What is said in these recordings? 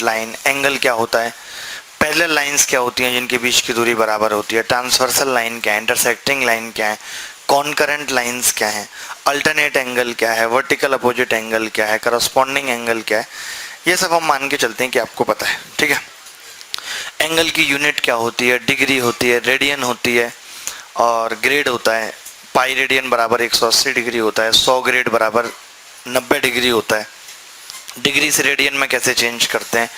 Line, angle क्या होता है, पैरेलल लाइंस क्या होती हैं जिनके बीच की दूरी बराबर होती है, ट्रांसवर्सल लाइन क्या है, इंटरसेक्टिंग लाइन क्या है, कॉन्करेंट लाइंस क्या है, अल्टरनेट एंगल क्या है, वर्टिकल अपोजिट एंगल क्या है, करस्पॉन्डिंग एंगल क्या है, ये सब हम मान के चलते हैं कि आपको पता है। ठीक है, एंगल की यूनिट क्या होती है, डिग्री होती है, रेडियन होती है, और ग्रेड होता है। पाई रेडियन बराबर 180 डिग्री होता है, 100 ग्रेड बराबर 90 डिग्री होता है। डिग्री से रेडियन में कैसे चेंज करते हैं,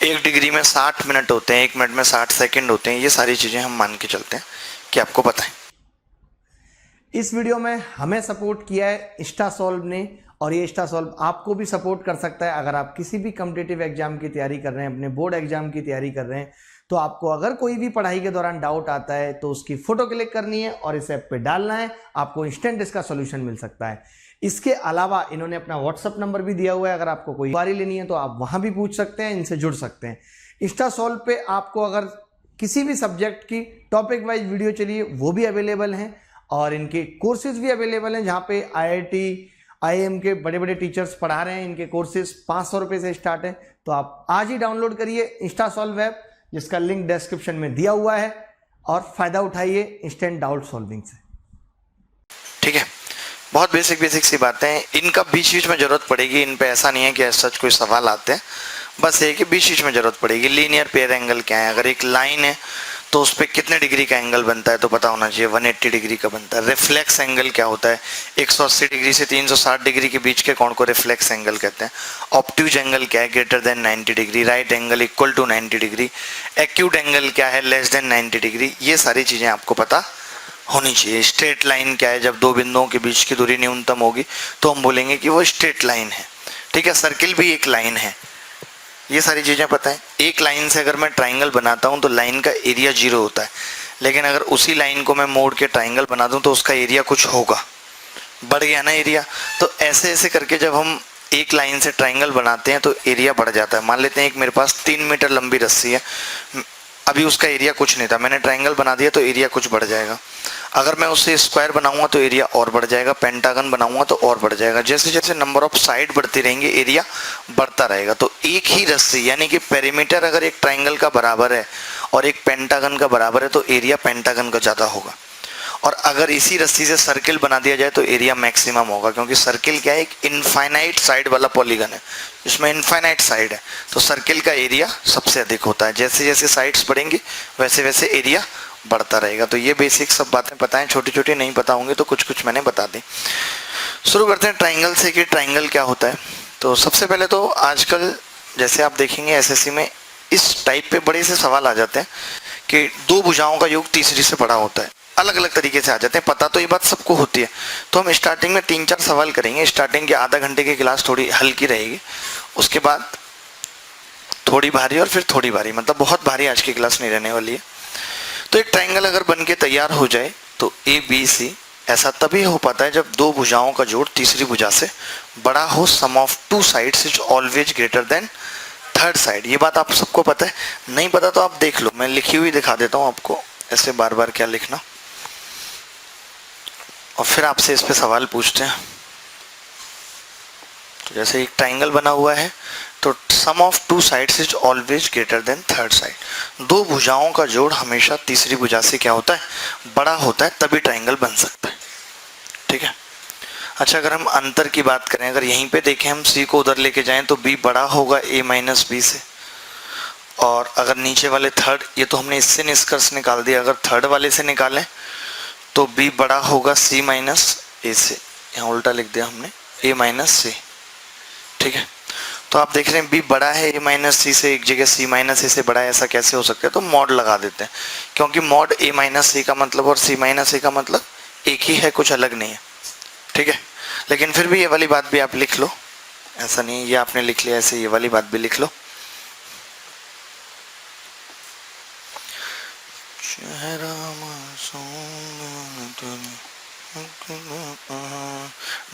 1 डिग्री में 60 मिनट होते हैं, 1 मिनट में 60 सेकंड होते हैं, ये सारी चीज़ें हम मान के चलते हैं कि आपको पता है। इस वीडियो में हमें सपोर्ट किया है इंस्टासॉल्व ने, और ये इंस्टासॉल्व आपको भी सपोर्ट कर सकता है। अगर आप किसी भी कॉम्पिटिटिव एग्जाम की तैयारी कर रहे हैं, अपने बोर्ड एग्जाम की तैयारी कर रहे हैं, तो आपको अगर कोई भी पढ़ाई के दौरान डाउट आता है तो उसकी फोटो क्लिक करनी है और इस ऐप पे डालना है, आपको इंस्टेंट इसका सोल्यूशन मिल सकता है। इसके अलावा इन्होंने अपना व्हाट्सअप नंबर भी दिया हुआ है, अगर आपको कोई क्वेरी लेनी है तो आप वहां भी पूछ सकते हैं, इनसे जुड़ सकते हैं। इंस्टासॉल्व पे आपको अगर किसी भी सब्जेक्ट की टॉपिक वाइज वीडियो चाहिए वो भी अवेलेबल हैं, और इनके कोर्सेज भी अवेलेबल हैं, जहाँ पे IIT IIM के बड़े बड़े टीचर्स पढ़ा रहे हैं। इनके कोर्सेज 500 रुपये से स्टार्ट है। तो आप आज ही डाउनलोड करिए इंस्टासॉल्व ऐप, जिसका लिंक डिस्क्रिप्शन में दिया हुआ है, और फायदा उठाइए इंस्टेंट डाउट सॉल्विंग से। ठीक है, बहुत बेसिक सी बातें हैं, इनका बीच बीच में जरूरत पड़ेगी। इन पे ऐसा नहीं है कि सच कोई सवाल आते हैं, बस ये कि बीच बीच में जरूरत पड़ेगी। लीनियर पेयर एंगल क्या है, अगर एक लाइन है तो उस पर कितने डिग्री का एंगल बनता है तो पता होना चाहिए, 180 डिग्री का बनता है। रिफ्लेक्स एंगल क्या होता है, 180 डिग्री से 360 डिग्री के बीच के कोण को रिफ्लेक्स एंगल कहते हैं। ऑब्ट्यूज एंगल क्या है, greater than 90 degree. Right angle equal to 90 degree. Acute angle क्या है, लेस देन 90 डिग्री। ये सारी चीज़ें आपको पता होनी चाहिए। स्ट्रेट लाइन क्या है, जब दो बिंदुओं के बीच की दूरी न्यूनतम होगी तो हम बोलेंगे कि वो स्ट्रेट लाइन है। ठीक है, सर्किल भी एक लाइन है, ये सारी चीज़ें पता है। एक लाइन से अगर मैं ट्राइंगल बनाता हूँ तो लाइन का एरिया 0 होता है, लेकिन अगर उसी लाइन को मैं मोड़ के ट्राइंगल बना दूँ तो उसका एरिया कुछ होगा, बढ़ गया ना एरिया। तो ऐसे ऐसे करके जब हम एक लाइन से ट्राइंगल बनाते हैं तो एरिया बढ़ जाता है। मान लेते हैं एक मेरे पास 3 मीटर लंबी रस्सी है, अभी उसका एरिया कुछ नहीं था, मैंने ट्राइंगल बना दिया तो एरिया कुछ बढ़ जाएगा। अगर मैं उससे स्क्वायर बनाऊंगा तो एरिया और बढ़ जाएगा, पेंटागन बनाऊंगा तो और बढ़ जाएगा। जैसे जैसे नंबर ऑफ साइड बढ़ती रहेंगे एरिया बढ़ता रहेगा। तो एक ही रस्सी यानी कि पेरीमीटर अगर एक ट्राइंगल का बराबर है और एक पेंटागन का बराबर है तो एरिया पेंटागन का ज़्यादा होगा। और अगर इसी रस्सी से सर्किल बना दिया जाए तो एरिया मैक्सिमम होगा, क्योंकि सर्किल क्या है, एक इनफाइनाइट साइड वाला पॉलीगन है, इसमें इनफाइनाइट साइड है, तो सर्किल का एरिया सबसे अधिक होता है। जैसे जैसे साइड्स बढ़ेंगी वैसे वैसे एरिया बढ़ता रहेगा। तो ये बेसिक सब बातें पता है, छोटी छोटी नहीं पता होंगी तो कुछ कुछ मैंने बता दी। शुरू करते हैं ट्राइंगल से कि ट्राइंगल क्या होता है। तो सबसे पहले तो आजकल जैसे आप देखेंगे SSC में इस टाइप पे बड़े से सवाल आ जाते हैं कि दो भुजाओं का योग तीसरी से बड़ा होता है, अलग अलग तरीके से आ जाते हैं। पता तो ये बात सबको होती है। तो हम स्टार्टिंग में 3-4 सवाल करेंगे। स्टार्टिंग के आधा घंटे की क्लास थोड़ी हल्की रहेगी, उसके बाद थोड़ी भारी और फिर थोड़ी भारी, मतलब बहुत भारी आज की क्लास नहीं रहने वाली है। तो एक ट्राइंगल अगर बन के तैयार हो जाए तो ABC ऐसा तभी हो पाता है जब दो भुजाओं का जोड़ तीसरी भुजा से बड़ा हो। Sum of two sides is always greater than third side. ये बात आप सबको पता है, नहीं पता तो आप देख लो, मैं लिखी हुई दिखा देता हूँ आपको, ऐसे बार बार क्या लिखना, और फिर आपसे इस पे सवाल पूछते हैं। तो जैसे एक ट्राइंगल बना हुआ है तो sum of two sides is always greater than third side. दो भुजाओं का जोड़ हमेशा तीसरी भुजा से क्या होता है, बड़ा होता है, तभी ट्राइंगल बन सकता है। ठीक है, अच्छा अगर हम अंतर की बात करें, अगर यहीं पे देखें हम C को उधर लेके जाएं तो B बड़ा होगा A माइनस B से, और अगर नीचे वाले थर्ड, ये तो हमने इससे निष्कर्ष निकाल दिया, अगर थर्ड वाले से निकालें तो B बड़ा होगा C माइनस A से, यहाँ उल्टा लिख दिया हमने, A माइनस C। ठीक है, तो आप देख रहे हैं B बड़ा है A माइनस C से, एक जगह C माइनस A से बड़ा है, ऐसा कैसे हो सकता है? तो मॉड लगा देते हैं, क्योंकि मॉड A माइनस C का मतलब और C माइनस A का मतलब एक ही है, कुछ अलग नहीं है। ठीक है, लेकिन फिर भी ये वाली बात भी आप लिख लो, ऐसा नहीं ये आपने लिख लिया ऐसे, ये वाली बात भी लिख लो।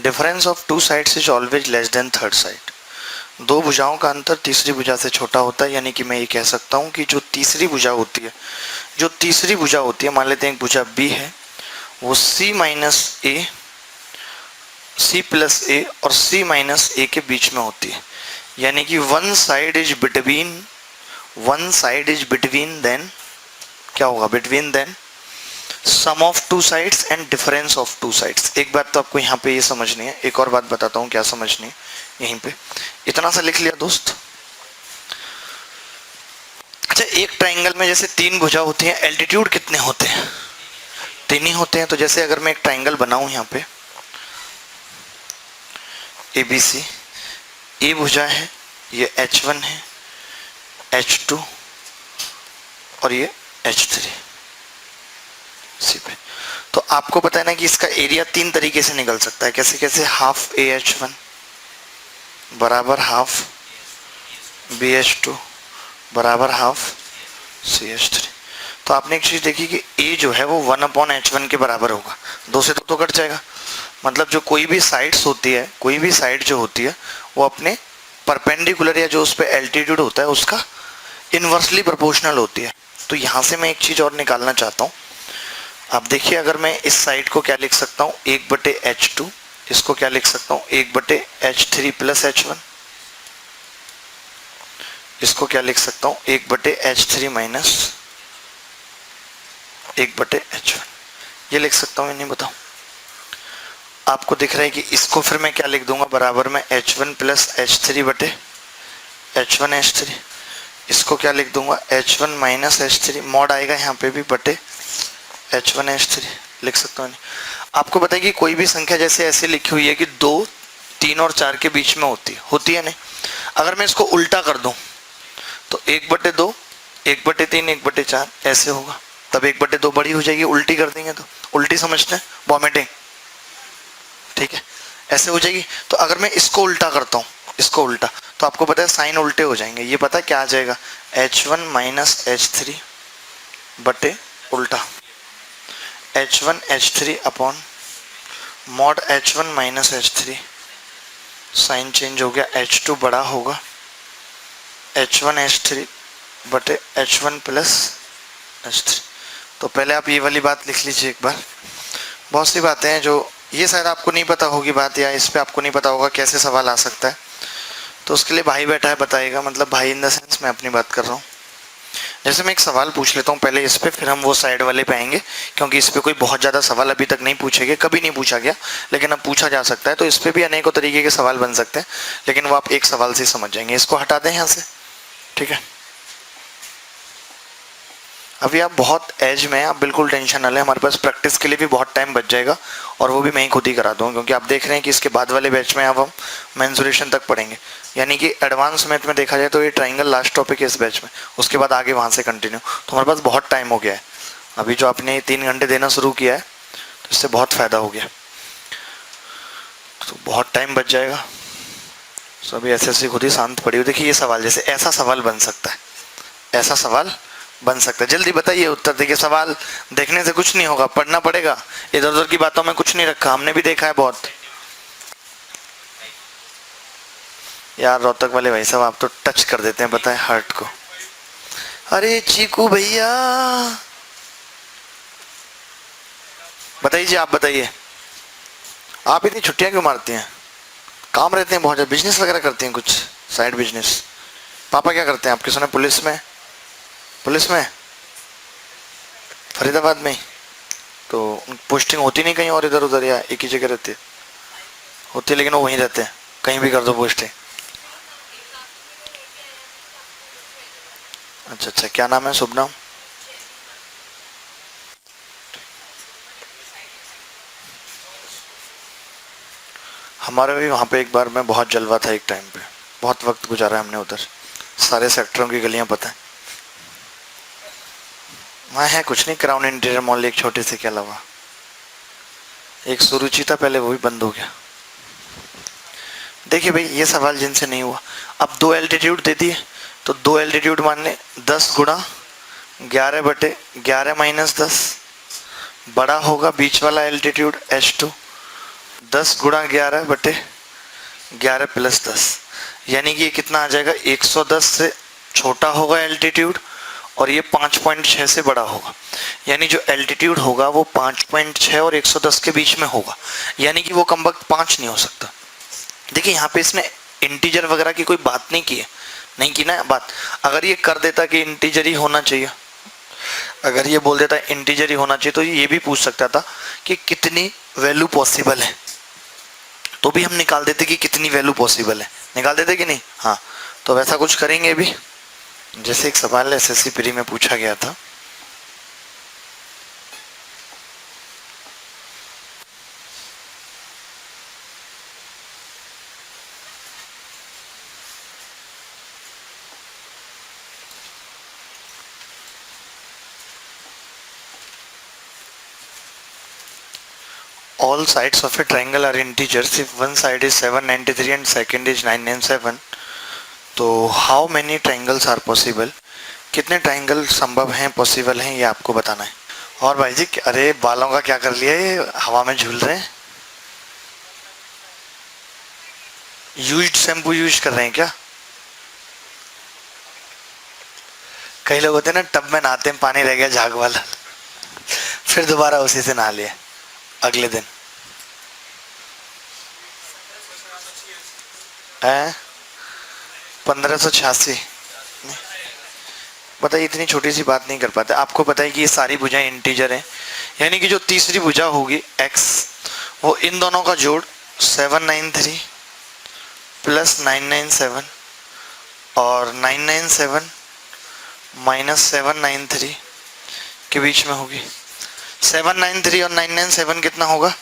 Difference of two sides is always less than third side. दो भुजाओं का अंतर तीसरी भुजा से छोटा होता है, यानी कि मैं ये कह सकता हूँ कि जो तीसरी भुजा होती है, मान लेते हैं एक भुजा B है, वो C minus A, C plus A और C माइनस A के बीच में होती है। यानी कि one side is between then क्या होगा, between then sum of two sides and difference of two sides. एक बात तो आपको यहाँ पे ये समझनी है, एक और बात बताता हूँ क्या समझनी है। यहीं पे इतना सा लिख लिया दोस्त। अच्छा, एक ट्राइंगल में जैसे 3 भुजा होती हैं, एल्टीट्यूड कितने होते हैं? 3 ही होते हैं। तो जैसे अगर मैं एक ट्राइंगल बनाऊं यहाँ पे ABC, ए भुजा है, ये H1 है, H2 और ये H3 सी पे। तो आपको पता है ना कि इसका एरिया 3 तरीके से निकल सकता है। कैसे कैसे? हाफ AH1 बराबर हाफ BH2 बराबर हाफ CH3। तो आपने एक चीज देखी कि A जो है वो 1/H1 के बराबर होगा। 2 से 2 तो कट जाएगा। मतलब जो कोई भी साइड्स होती है, कोई भी साइड जो होती है वो अपने परपेंडिकुलर या जो उस पर एल्टीट्यूड होता है उसका इनवर्सली प्रोपोर्शनल होती है। तो यहाँ से मैं एक चीज और निकालना चाहता हूँ। आप देखिए, अगर मैं इस साइड को क्या लिख सकता हूँ, 1/H2, इसको क्या लिख सकता हूँ, 1/H3 प्लस H1, इसको क्या लिख सकता हूँ, 1/H3 माइनस 1/H1, ये लिख सकता हूँ या नहीं बताओ? आपको दिख रहा है कि इसको फिर मैं क्या लिख दूंगा, बराबर में H1 प्लस H3 H1 इसको क्या लिख दूंगा, H1 माइनस H3, मॉड आएगा यहाँ पे भी बटे H1 H3 लिख सकता हूँ। आपको पता है कि कोई भी संख्या जैसे ऐसे लिखी हुई है कि 2, 3 और 4 के बीच में होती है नहीं। अगर मैं इसको उल्टा कर दूं तो 1/2, 1/3, 1/4 ऐसे होगा। तब 1/2 बड़ी हो जाएगी, उल्टी कर देंगे तो उल्टी समझते हैं, वॉमिटिंग, ठीक है, ऐसे हो जाएगी। तो अगर मैं इसको उल्टा करता हूँ, इसको उल्टा, तो आपको पता है साइन उल्टे हो जाएंगे। ये पता है क्या आ जाएगा, H1 माइनस H3 बटे उल्टा H1 H3 upon mod H1 minus H3, sign change हो गया, H2 बड़ा होगा H1 H3 बटे H1 प्लस H3। तो पहले आप ये वाली बात लिख लीजिए एक बार। बहुत सी बातें हैं जो ये शायद आपको नहीं पता होगी बात, या इस पे आपको नहीं पता होगा कैसे सवाल आ सकता है। तो उसके लिए भाई बैठा है बताएगा, मतलब भाई इन द सेंस मैं अपनी बात कर रहा हूँ। जैसे मैं एक सवाल पूछ लेता हूँ पहले इस पे, फिर हम वो साइड वाले पे आएंगे, क्योंकि इस पे कोई बहुत ज़्यादा सवाल अभी तक नहीं पूछे गए, कभी नहीं पूछा गया, लेकिन अब पूछा जा सकता है। तो इस पे भी अनेकों तरीके के सवाल बन सकते हैं, लेकिन वो आप एक सवाल से समझ जाएंगे। इसको हटा दें यहाँ से, ठीक है। अभी आप बहुत एज में, आप बिल्कुल टेंशन ना लें, हमारे पास प्रैक्टिस के लिए भी बहुत टाइम बच जाएगा, और वो भी मैं ही खुद ही करा दूँगा, क्योंकि आप देख रहे हैं कि इसके बाद वाले बैच में अब हम मेंसुरेशन तक पढ़ेंगे। यानी कि एडवांस मैथ में देखा जाए तो ये ट्राइंगल लास्ट टॉपिक है इस बैच में, उसके बाद आगे वहाँ से कंटिन्यू। तो हमारे पास बहुत टाइम हो गया है। अभी जो आपने 3 घंटे देना शुरू किया है तो इससे बहुत फ़ायदा हो गया, तो बहुत टाइम बच जाएगा। तो अभी ऐसे खुद ही शांत पड़ी हो। देखिए ये सवाल, जैसे ऐसा सवाल बन सकता है, ऐसा सवाल बन सकता है। जल्दी बताइए उत्तर। देखिए सवाल देखने से कुछ नहीं होगा, पढ़ना पड़ेगा। इधर उधर की बातों में कुछ नहीं रखा, हमने भी देखा है बहुत। यार रोहतक वाले भाई साहब, आप तो टच कर देते हैं, बताएं हार्ट को। अरे चीकू भैया बताइए जी, आप बताइए, आप इतनी छुट्टियां क्यों मारती हैं? काम रहते हैं बहुत ज़्यादा, बिजनेस वगैरह करती हैं कुछ, साइड बिजनेस? पापा क्या करते हैं आपके? सुने पुलिस में, पुलिस में फरीदाबाद में ही। तो पोस्टिंग होती नहीं कहीं और इधर उधर, या एक ही जगह रहती है? होती है, लेकिन वो वहीं रहते हैं, कहीं भी कर दो पोस्टिंग। अच्छा अच्छा, क्या नाम है? शुभ नाम? हमारे भी वहाँ पे एक बार में बहुत जलवा था, एक टाइम पे बहुत वक्त गुजारा हमने उधर, सारे सेक्टरों की गलियाँ पता है। वहाँ है कुछ नहीं, क्राउन इंटीरियर मॉल एक छोटे से के अलावा। एक सुरुचि था पहले, वो भी बंद हो गया। देखिए भाई ये सवाल जिनसे नहीं हुआ, अब 2 एल्टीट्यूड दे दिए, तो 2 एल्टीट्यूड मान लें 10 गुणा 11/11 माइनस 10 बड़ा होगा बीच वाला एल्टीट्यूड H2, 10 गुणा 11/11 प्लस 10, यानी कि ये कितना आ जाएगा, 110 से छोटा होगा एल्टीट्यूड, और ये 5.6 से बड़ा होगा। यानी जो एल्टीट्यूड होगा वो 5.6 और 110 के बीच में होगा, यानी कि वो कमबख्त 5 नहीं हो सकता। देखिए यहाँ पे इसने इंटीजर वगैरह की कोई बात नहीं की है, नहीं की ना बात। अगर ये कर देता कि इंटीजर ही होना चाहिए, अगर ये बोल देता इंटीजर ही होना चाहिए, तो ये भी पूछ सकता था कि कितनी वैल्यू पॉसिबल है, तो भी हम निकाल देते कि कितनी वैल्यू पॉसिबल है, निकाल देते कि नहीं। हाँ, तो वैसा कुछ करेंगे भी। जैसे एक सवाल एसएससी प्री में पूछा गया था, all sides of a triangle are integers if one side is 793 and second is 997, तो how many triangles are possible, कितने ट्रायंगल संभव हैं, पॉसिबल हैं, ये आपको बताना है। और भाई जी, अरे बालों का क्या कर लिया, ये हवा में झूल रहे हैं, यूज्ड शैम्पू यूज कर रहे हैं क्या? कई लोग होते हैं ना, टब में नहाते हैं, पानी रह गया झाग वाला, फिर दोबारा उसी से नहा लिया अगले दिन। है 1586। बताइए, इतनी छोटी सी बात नहीं कर पाते। आपको पता है कि ये सारी भुजाएं इंटीजर हैं, यानी कि जो तीसरी भुजा होगी x, वो इन दोनों का जोड़ 793 प्लस 997 और 997 माइनस 793 के बीच में होगी। 793 और 997 कितना होगा?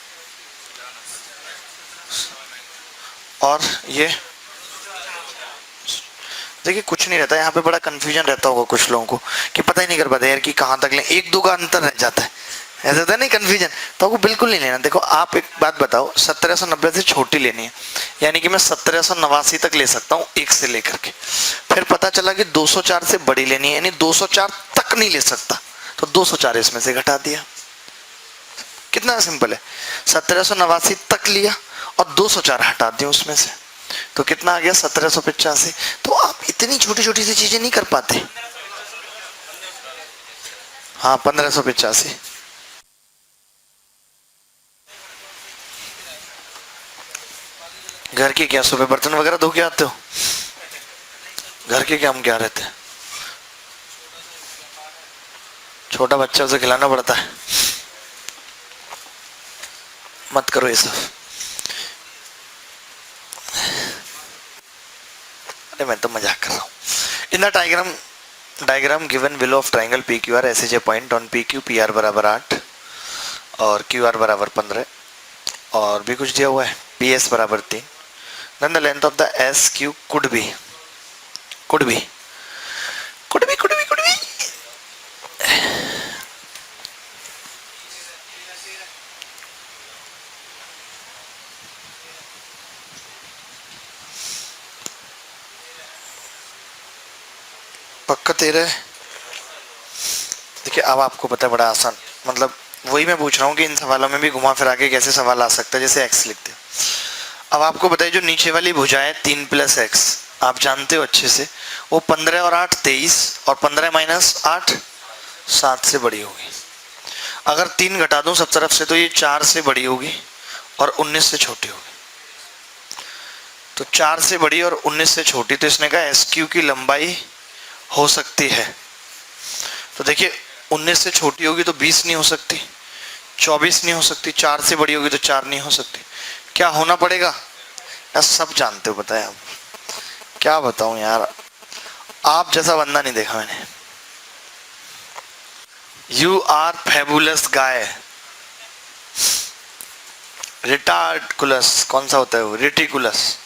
और ये देखिए, कुछ नहीं रहता यहाँ पे, बड़ा कंफ्यूजन रहता होगा कुछ लोगों को कि पता ही नहीं कर पाते यार कि कहाँ तक लें, एक दो का अंतर रह जाता है, ऐसा होता है नहीं कंफ्यूजन, तो आपको बिल्कुल नहीं लेना। देखो, आप एक बात बताओ, 1790 से छोटी लेनी है, यानी कि मैं 1789 तक ले सकता हूँ एक से लेकर के। फिर पता चला कि 204 से बड़ी लेनी है, यानी 204 तक नहीं ले सकता, तो 204 इसमें से घटा दिया। कितना सिंपल है, 1789 तक लिया और 204 हटा दिया उसमें से, तो कितना आ गया? 1785। तो आप इतनी छोटी छोटी सी चीजें नहीं कर पाते। हाँ, 1585। घर के क्या सुबह बर्तन वगैरह धो के आते हो? घर के काम क्या रहते हैं? छोटा बच्चा, उसे खिलाना पड़ता है। मत करो ये सब। अरे मैं तो मजाक कर रहा हूँ। In the diagram given below of triangle P Q R, ऐसे J point on P Q, P R बराबर 8 और क्यू आर बराबर 15 और भी कुछ दिया हुआ है, पी एस बराबर 3, then the length of the S Q could be पक्का 13। देखिए, अब आपको पता है, बड़ा आसान, मतलब वही मैं पूछ रहा हूँ कि इन सवालों में भी घुमा फिरा के कैसे सवाल आ सकता है, जैसे एक्स लिखते हैं। अब आपको बताइए, जो नीचे वाली भुजा है 3 प्लस एक्स, आप जानते हो अच्छे से, वो 15 और 8 23 और 15 माइनस 8 7 से बड़ी होगी। अगर 3 घटा दूं सब तरफ से, तो ये 4 से बड़ी होगी और 19 से छोटी होगी। तो 4 से बड़ी और 19 से छोटी, तो इसने कहा एस क्यू की लंबाई हो सकती है। तो देखिए, 19 से छोटी होगी तो 20 नहीं हो सकती, 24 नहीं हो सकती, 4 से बड़ी होगी तो 4 नहीं हो सकती। क्या होना पड़ेगा? यार सब जानते हो, बताया, क्या बताऊं यार, आप जैसा बंदा नहीं देखा मैंने। यू आर फैबुलस गाय। रिटार्डकुलस कौन सा होता है वो? रिटिकुलस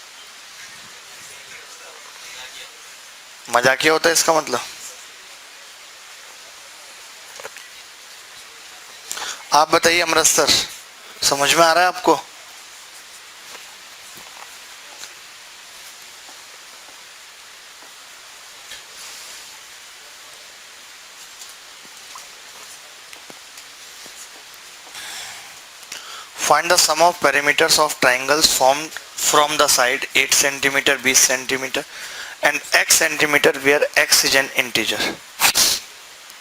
मजाकिया होता है इसका मतलब। आप बताइए अमृत सर, समझ में आ रहा है आपको? Find the sum of perimeters of triangles formed from the side 8 cm, 20 cm and x centimeter where x is an integer.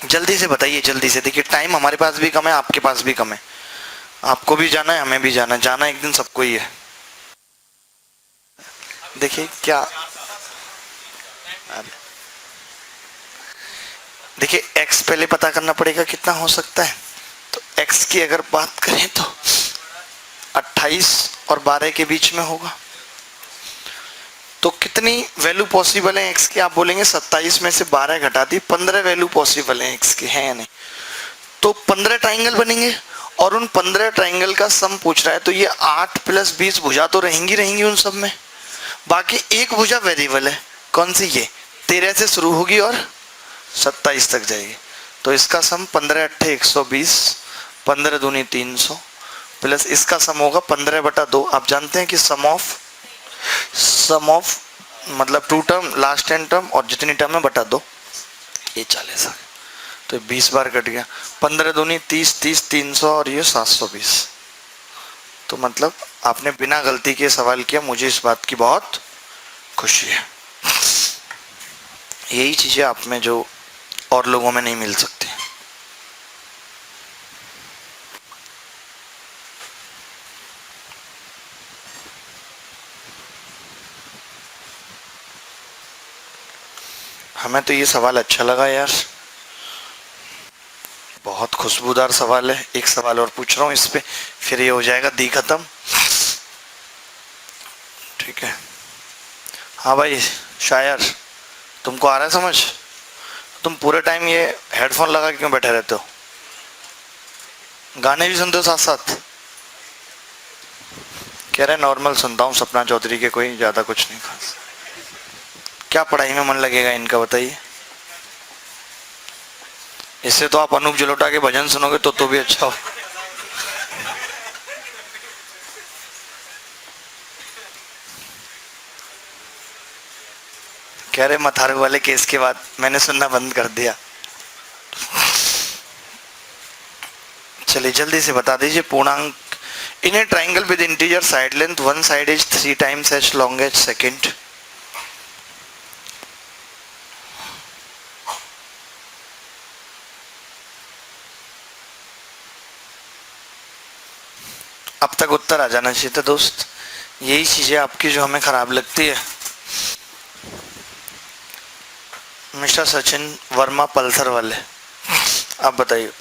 जल्दी से बताइए, जल्दी से। देखिए, टाइम हमारे पास भी कम है, आपके पास भी कम है, आपको भी जाना है, हमें भी जाना है, जाना एक दिन सबको ही है। देखिए क्या, देखिए x पहले पता करना पड़ेगा कितना हो सकता है। तो x की अगर बात करें तो 28 और 12 के बीच में होगा। तो कितनी वैल्यू पॉसिबल है x की? आप बोलेंगे 27 में से 12 घटा दी, 15 वैल्यू पॉसिबल है x की, है या नहीं? तो 15 ट्राइंगल बनेंगे और उन 15 ट्राइंगल का सम पूछ रहा है, तो ये 8 + 20 भुजा तो रहेंगी उन सब में। बाकी एक भुजा वेरिएबल है, कौन सी? ये 13 से शुरू होगी और 27 तक जाएगी। तो इसका सम 15 × 8 = 120, 15 दूनी 300 प्लस इसका सम होगा 15/2। आप जानते हैं कि सम ऑफ मतलब 2 टर्म, लास्ट 10 टर्म और जितनी टर्म है बटा 2, ये 40 आ गया। तो 20 बार कट गया, 15 दूनी 30, 30 300 और ये 720। तो मतलब आपने बिना गलती के सवाल किया, मुझे इस बात की बहुत खुशी है। यही चीजें आप में जो और लोगों में नहीं मिल सकती। हमें तो ये सवाल अच्छा लगा यार, बहुत खुशबूदार सवाल है। एक सवाल और पूछ रहा हूँ इस पे, फिर ये हो जाएगा दी खत्म। ठीक है, हाँ भाई शायर, तुमको आ रहा है समझ? तुम पूरे टाइम ये हेडफोन लगा के क्यों बैठे रहते हो? गाने भी सुनते हो साथ साथ? कह रहे नॉर्मल सुनता हूँ सपना चौधरी के, कोई ज्यादा कुछ नहीं खास। क्या पढ़ाई में मन लगेगा इनका बताइए? इससे तो आप अनूप जलोटा के भजन सुनोगे तो भी अच्छा हो। कह रहे मथारू वाले केस के बाद मैंने सुनना बंद कर दिया। चलिए जल्दी से बता दीजिए पूर्णांक in a triangle with integer side length, one side is 3 times h long h second. अब तक उत्तर आ जाना चाहिए था दोस्त। यही चीजें आपकी जो हमें खराब लगती है। मिस्टर सचिन वर्मा पल्सर वाले, आप बताइए।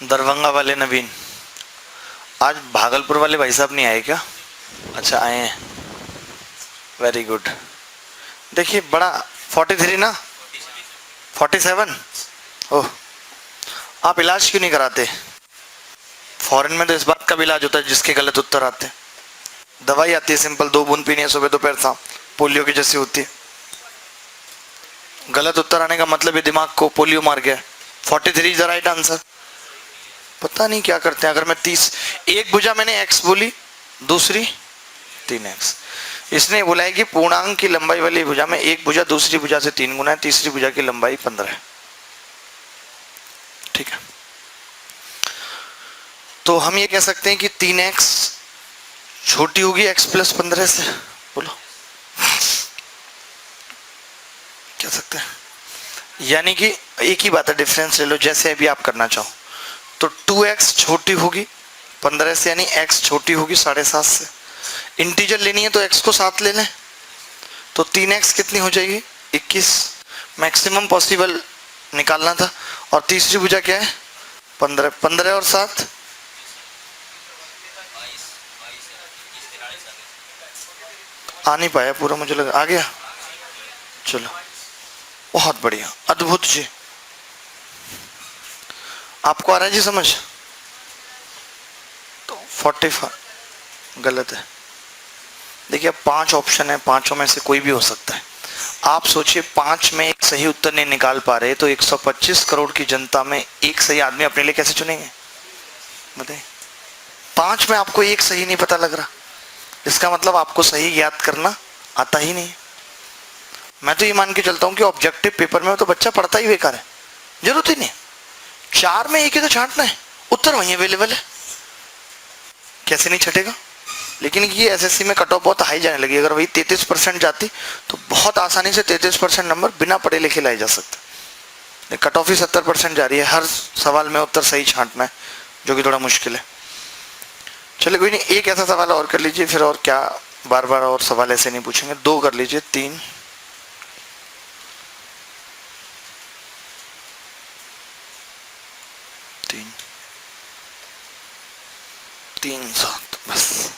दरभंगा वाले नवीन, आज भागलपुर वाले भाई साहब नहीं आए क्या? अच्छा आए हैं, वेरी गुड। देखिए बड़ा 43 ना 47। ओह, आप इलाज क्यों नहीं कराते? फॉरेन में तो इस बात का भी इलाज होता है जिसके गलत उत्तर आते हैं। दवाई आती है सिंपल, 2 बूंद पीनी है सुबह दोपहर शाम, पोलियो की जैसी होती है। गलत उत्तर आने का मतलब ये दिमाग को पोलियो मार गया। 43 इज द राइट आंसर। पता नहीं क्या करते हैं। अगर मैं 30, एक भुजा मैंने x बोली, दूसरी 3x। इसने बोला है कि पूर्णांक की लंबाई वाली भुजा में एक भुजा दूसरी भुजा से 3 गुना है, तीसरी भुजा की लंबाई 15 है। ठीक है, तो हम ये कह सकते हैं कि 3x छोटी होगी x + 15 से। बोलो कह सकते हैं, यानी कि एक ही बात है, डिफरेंस ले लो जैसे अभी आप करना चाहो। तो 2x छोटी होगी 15 से, यानी x छोटी होगी 7.5 से। इंटीजर लेनी है तो x को साथ ले लें, तो 3x कितनी हो जाएगी? 21। मैक्सिमम पॉसिबल निकालना था। और तीसरी भुजा क्या है? 15। 15 और 7 आ नहीं पाया पूरा, मुझे लगा आ गया। चलो बहुत बढ़िया, अद्भुत जी। आपको आ रहा है जी समझ? तो 45 गलत है। देखिए अब 5 ऑप्शन है, 5 में से कोई भी हो सकता है। आप सोचिए 5 में एक सही उत्तर नहीं निकाल पा रहे तो 125 करोड़ की जनता में एक सही आदमी अपने लिए कैसे चुनेंगे बताइए? 5 में आपको एक सही नहीं पता लग रहा, इसका मतलब आपको सही याद करना आता ही नहीं। मैं तो ये मान के चलता हूं कि ऑब्जेक्टिव पेपर में तो बच्चा पढ़ता ही बेकार है, जरूरत ही नहीं। 4 में एक ही तो छांटना है, उत्तर वहीं अवेलेबल है। कैसे नहीं छटेगा? लेकिन ये एसएससी में कट ऑफ बहुत हाई जाने लगी। अगर वही 33% जाती तो बहुत आसानी से 33% नंबर बिना पढ़े लिखे लाए जा सकते। कट ऑफ ही 70% जा रही है, हर सवाल में उत्तर सही छांटना है, जो कि थोड़ा मुश्किल है। चलिए कोई नहीं, एक ऐसा सवाल और कर लीजिए, फिर और क्या बार बार और सवाल ऐसे नहीं पूछेंगे। 2 कर लीजिए, 3 3 3 7 बस।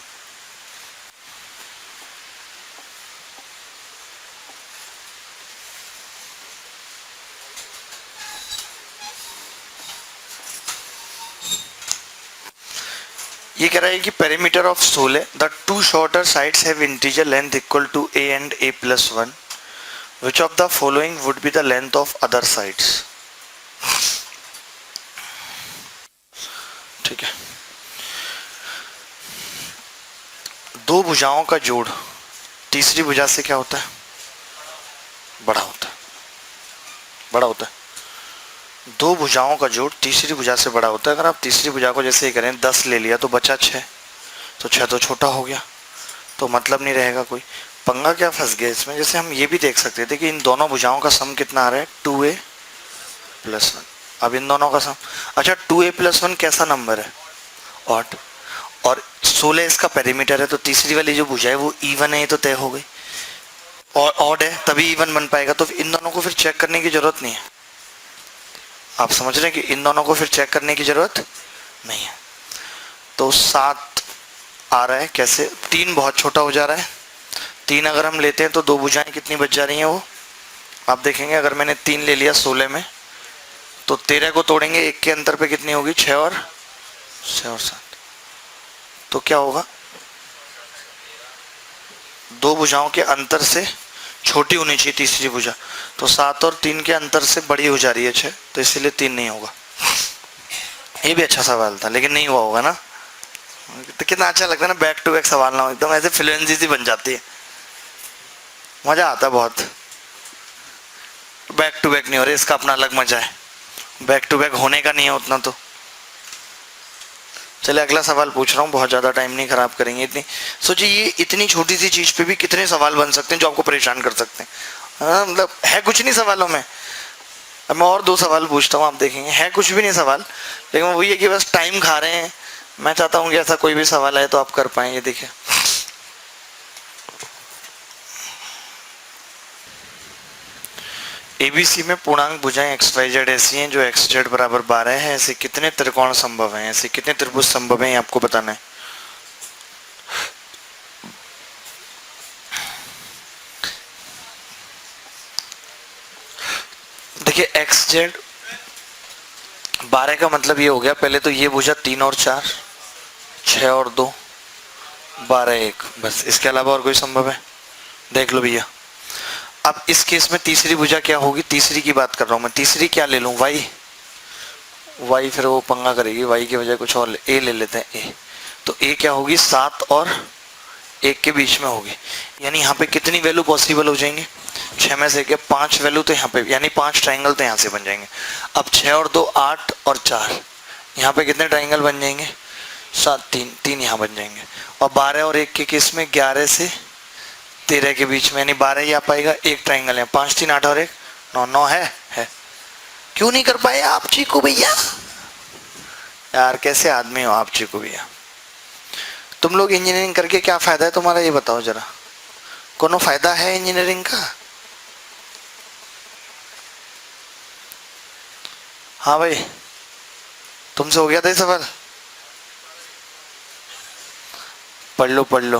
ये कह रहा है कि perimeter of sole the 2 shorter sides have integer length equal to a and a+1 which of the following would be the length of other sides। ठीक है, 2 भुजाओं का जोड़ तीसरी भुजा से क्या होता है? बड़ा होता है, बड़ा होता है। 2 भुजाओं का जोड़ तीसरी भुजा से बड़ा होता है। अगर आप तीसरी भुजा को जैसे करें 10 ले लिया तो बचा 6, तो 6 तो छोटा हो गया, तो मतलब नहीं रहेगा कोई। पंगा क्या फंस गया इसमें, जैसे हम ये भी देख सकते थे कि इन दोनों भुजाओं का सम कितना आ रहा है? 2a+1। अब इन दोनों का सम, अच्छा 2a+1 कैसा नंबर है? ऑड। और 16 इसका पेरीमीटर है, तो तीसरी वाली जो भुजा है वो इवन है, तो तय हो गई। और ऑड है तभी इवन बन पाएगा, तो इन दोनों को फिर चेक करने की जरूरत नहीं है। आप समझ रहे हैं कि इन दोनों को फिर चेक करने की जरूरत नहीं है। तो 7 आ रहा है कैसे? 3 बहुत छोटा हो जा रहा है। 3 अगर हम लेते हैं तो 2 भुजाएं कितनी बच जा रही हैं? वो आप देखेंगे, अगर मैंने 3 ले लिया 16 में, तो 13 को तोड़ेंगे, 1 के अंतर पे कितनी होगी? 6 और 7। तो क्या होगा? 2 भुजाओं के अंतर से छोटी होनी चाहिए तीसरी भुजा, तो 7 और 3 के अंतर से बड़ी हो जा रही है 6, तो इसीलिए 3 नहीं होगा। ये भी अच्छा सवाल था, लेकिन नहीं हुआ होगा ना। तो कितना अच्छा लगता है ना, बैक टू बैक सवाल ना हो, एकदम ऐसे फ्लुएंसी सी बन जाती है, मजा आता है बहुत। बैक टू बैक नहीं हो रहे, इसका अपना अलग मजा है, बैक टू बैक होने का नहीं है उतना। तो चलिए अगला सवाल पूछ रहा हूँ, बहुत ज़्यादा टाइम नहीं खराब करेंगे। इतनी सोचिए, ये इतनी छोटी सी चीज़ पे भी कितने सवाल बन सकते हैं जो आपको परेशान कर सकते हैं। हाँ, मतलब है कुछ नहीं सवालों में। अब मैं और 2 सवाल पूछता हूँ, आप देखेंगे है कुछ भी नहीं सवाल, लेकिन वही है कि बस टाइम खा रहे हैं। मैं चाहता हूँ कि ऐसा कोई भी सवाल आए तो आप कर पाएंगे। देखिए एबीसी में पूर्णांक भुजाएं XYZ ऐसी हैं जो XZ बराबर 12 है। ऐसे कितने त्रिकोण संभव हैं? ऐसे कितने त्रिभुज संभव हैं, आपको बताना है। देखिए XZ 12 का मतलब ये हो गया, पहले तो ये भुजा 3 और 4, 6 और 2, 12 1, बस। इसके अलावा और कोई संभव है? देख लो भैया। अब इस केस में तीसरी भुजा क्या होगी? तीसरी की बात कर रहा हूं मैं। तीसरी क्या ले लूं? वाई फिर वो पंगा करेगी, वाई की बजाय कुछ और ए ले लेते हैं, ए। तो ए क्या होगी? 7 और 1 के बीच में होगी। यानी यहाँ पे कितनी वैल्यू पॉसिबल हो जाएंगे? 6 में से के 5 वैल्यू तो यहाँ पे, यानी 5 ट्राइंगल तो यहाँ से बन जाएंगे। अब 6 और 2 8 और 4, यहाँ पे कितने ट्राइंगल बन जाएंगे? 7 3 यहाँ बन जाएंगे। और 12 और 1 के केस में 11 से 13 के बीच में, यानी 12 ही आ पाएगा। एक ट्राइंगल है, 5 3 8 और 1 9, 9 है। क्यों नहीं कर पाए आप चीकू भैया? यार कैसे आदमी हो आप चीकू भैया? तुम लोग इंजीनियरिंग करके क्या फायदा है तुम्हारा, ये बताओ जरा। कोनो फायदा है इंजीनियरिंग का? हाँ भाई, तुमसे हो गया था ये सवाल? पढ़ लो,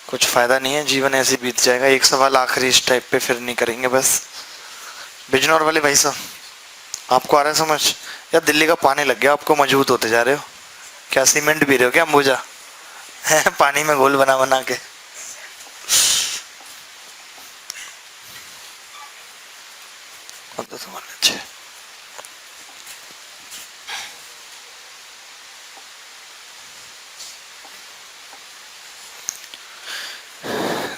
कुछ फायदा नहीं है, जीवन ऐसे बीत जाएगा। एक सवाल आखिरी इस टाइप पे, फिर नहीं करेंगे बस। बिजनौर वाले भाई साहब, आपको आ रहा है समझ? यार दिल्ली का पानी लग गया आपको, मजबूत होते जा रहे हो क्या? सीमेंट पी रहे हो क्या अंबुजा है? पानी में घोल बना बना के। अच्छे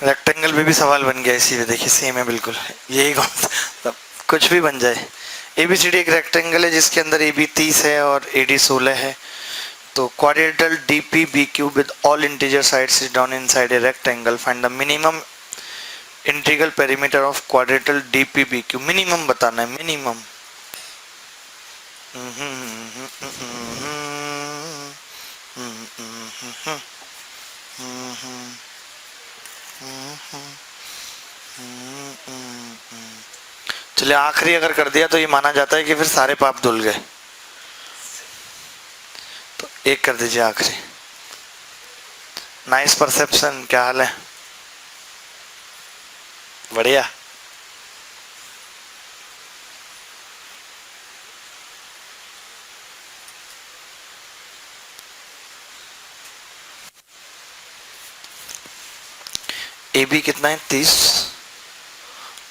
रेक्टेंगल में भी सवाल बन गया इसी में। देखिए सेम है बिल्कुल, यही कौन सा कुछ भी बन जाए। ABCD एक रेक्टेंगल है जिसके अंदर AB 30 है और AD 16 है। तो quadrilateral DPBQ with all integer sides is down inside a rectangle. Find the minimum integral perimeter of quadrilateral DPBQ. Minimum बताना है, मिनिमम. चलिए आखिरी अगर कर दिया तो ये माना जाता है कि फिर सारे पाप धुल गए. तो एक कर दीजिए आखिरी. Nice perception. क्या हाल है? बढ़िया. ए बी कितना है? 30.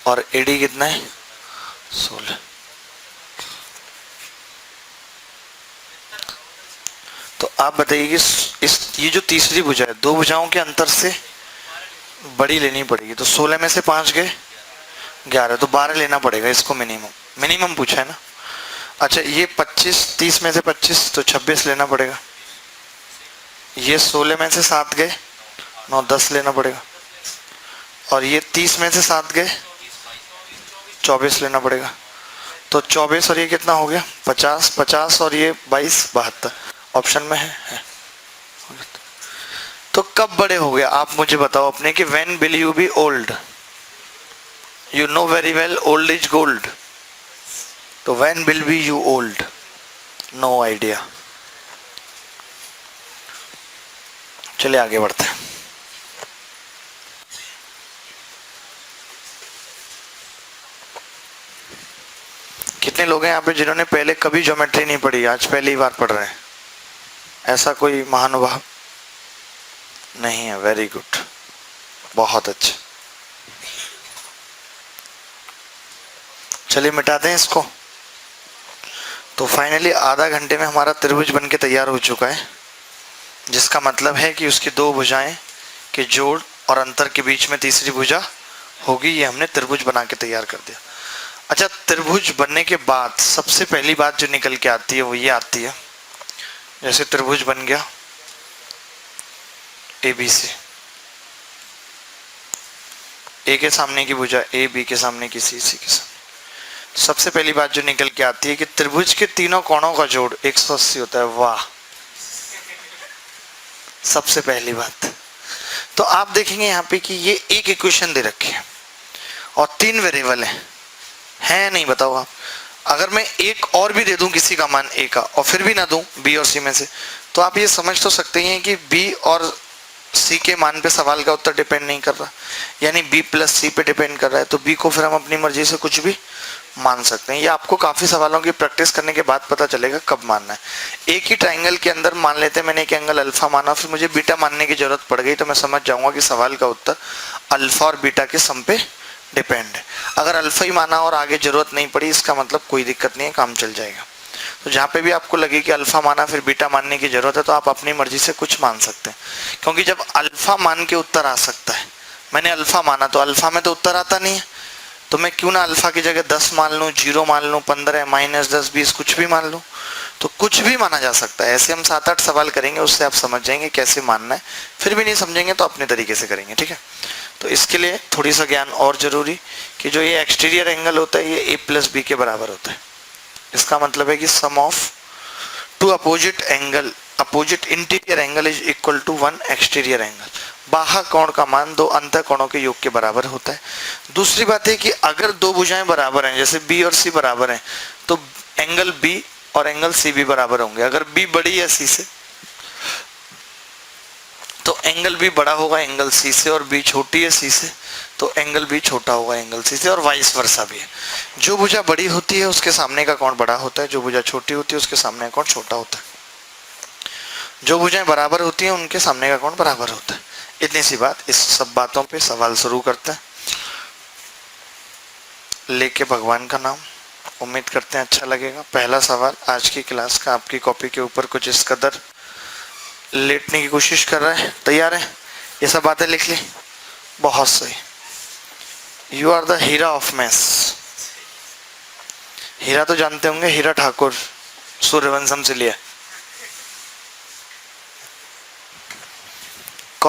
और ए डी कितना है? 16. तो आप बताइए कि ये जो तीसरी भुजा है, दो भुजाओं के अंतर से बड़ी लेनी पड़ेगी. तो 16 में से 5 गए 11, तो 12 लेना पड़ेगा इसको. मिनिमम पूछा है ना. अच्छा ये 25, 30 में से 25 तो 26 लेना पड़ेगा. ये 16 में से 7 गए 9, 10 लेना पड़ेगा. और ये 30 में से 7 गए 24 लेना पड़ेगा. तो 24 और ये कितना हो गया? 50. 50 और ये 22, 72 ऑप्शन में है. तो कब बड़े हो गए आप मुझे बताओ अपने कि when will you be old? You know very well old is gold. तो when will be you old? No idea. चलिए आगे बढ़ते हैं. कितने लोग हैं यहाँ पे जिन्होंने पहले कभी ज्योमेट्री नहीं पढ़ी, आज पहली बार पढ़ रहे हैं? ऐसा कोई महानुभाव नहीं है. वेरी गुड, बहुत अच्छा. चलिए मिटाते हैं इसको. तो फाइनली आधा घंटे में हमारा त्रिभुज बनके तैयार हो चुका है, जिसका मतलब है कि उसकी दो भुजाएं के जोड़ और अंतर के बीच में तीसरी भुजा होगी. ये हमने त्रिभुज बना के तैयार कर दिया. अच्छा, त्रिभुज बनने के बाद सबसे पहली बात जो निकल के आती है वो ये आती है, जैसे त्रिभुज बन गया ए बी से, ए के सामने की भुजा ए, बी के सामने की सी, सी के सामने. सबसे पहली बात जो निकल के आती है कि त्रिभुज के तीनों कोणों का जोड़ 180 होता है. वाह, सबसे पहली बात. तो आप देखेंगे यहाँ पे कि ये एक इक्वेशन दे रखी है और 3 वेरिएबल है नहीं? बताओ आप. अगर मैं एक और भी दे दूं किसी का मान ए का और फिर भी ना दूं बी और सी में से, तो आप ये समझ तो सकते हैं कि बी और सी के मान पे सवाल का उत्तर डिपेंड नहीं कर रहा, यानी बी प्लस सी पे डिपेंड कर रहा है. तो बी को फिर हम अपनी मर्जी से कुछ भी मान सकते हैं. ये आपको काफी सवालों की प्रैक्टिस करने के बाद पता चलेगा कब मानना है. एक ही ट्राइंगल के अंदर मान लेते हैं मैंने एक एंगल अल्फा माना, फिर मुझे बीटा मानने की जरूरत पड़ गई, तो मैं समझ जाऊंगा कि सवाल का उत्तर अल्फा और बीटा के सम पे डिपेंड है. अगर अल्फा ही माना और आगे जरूरत नहीं पड़ी, इसका मतलब कोई दिक्कत नहीं है, काम चल जाएगा. तो जहाँ पे भी आपको लगे कि अल्फा माना फिर बीटा मानने की जरूरत है, तो आप अपनी मर्जी से कुछ मान सकते हैं. क्योंकि जब अल्फा मान के उत्तर आ सकता है, मैंने अल्फा माना तो अल्फा में तो उत्तर आता नहीं है, तो मैं क्यों ना अल्फा की जगह 10 मान लूँ, 0 मान लूँ, 15, -10, 20 कुछ भी मान लूँ. तो कुछ भी माना जा सकता है. ऐसे हम 7-8 सवाल करेंगे, उससे आप समझ जाएंगे कैसे मानना है. फिर भी नहीं समझेंगे तो अपने तरीके से करेंगे. ठीक है. तो इसके लिए थोड़ी सा ज्ञान और जरूरी कि जो ये एक्सटीरियर एंगल होता है ये ए प्लस बी के बराबर होता है. इसका मतलब है कि sum of 2 opposite interior angle is equal to 1 exterior angle. बाह्य कोण का मान 2 अंतः कोणों के योग के बराबर होता है. दूसरी बात है कि अगर दो भुजाएं बराबर हैं, जैसे बी और सी बराबर हैं, तो एंगल बी और एंगल सी भी बराबर होंगे. अगर बी बड़ी है सी से तो एंगल बी बड़ा होगा एंगल सी से, और बी छोटी है सी से तो एंगल बी छोटा होगा एंगल सी से, और वाइस वर्सा भी है. जो भुजा बड़ी होती है उसके सामने का कोण बड़ा होता है, जो भुजा छोटी होती है उसके सामने का कोण छोटा होता है. जो भुजाएं बराबर होती हैं उनके सामने का कोण बराबर होता है. इतनी सी बात. इस सब बातों पे सवाल शुरू करते हैं लेके भगवान का नाम. उम्मीद करते हैं अच्छा लगेगा. पहला सवाल आज की क्लास का आपकी कॉपी के ऊपर कुछ इस कदर लेटने की कोशिश कर रहा है. तैयार है? ये सब बातें लिख ली. बहुत सही. यू आर द हीरा ऑफ मैथ्स. हीरा तो जानते होंगे, हीरा ठाकुर, सूर्यवंशम से लिया.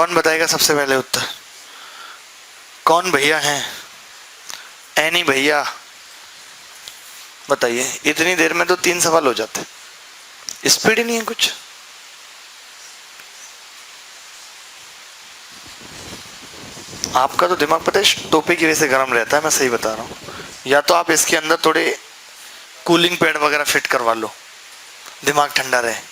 कौन बताएगा सबसे पहले उत्तर? कौन भैया हैं? एनी भैया बताइए। इतनी देर में तो 3 सवाल हो जाते, स्पीड ही नहीं है कुछ। आपका तो दिमाग पता है टोपे की वजह से गर्म रहता है, मैं सही बता रहा हूँ। या तो आप इसके अंदर थोड़े कूलिंग पैड वगैरह फिट करवा लो, दिमाग ठंडा रहे।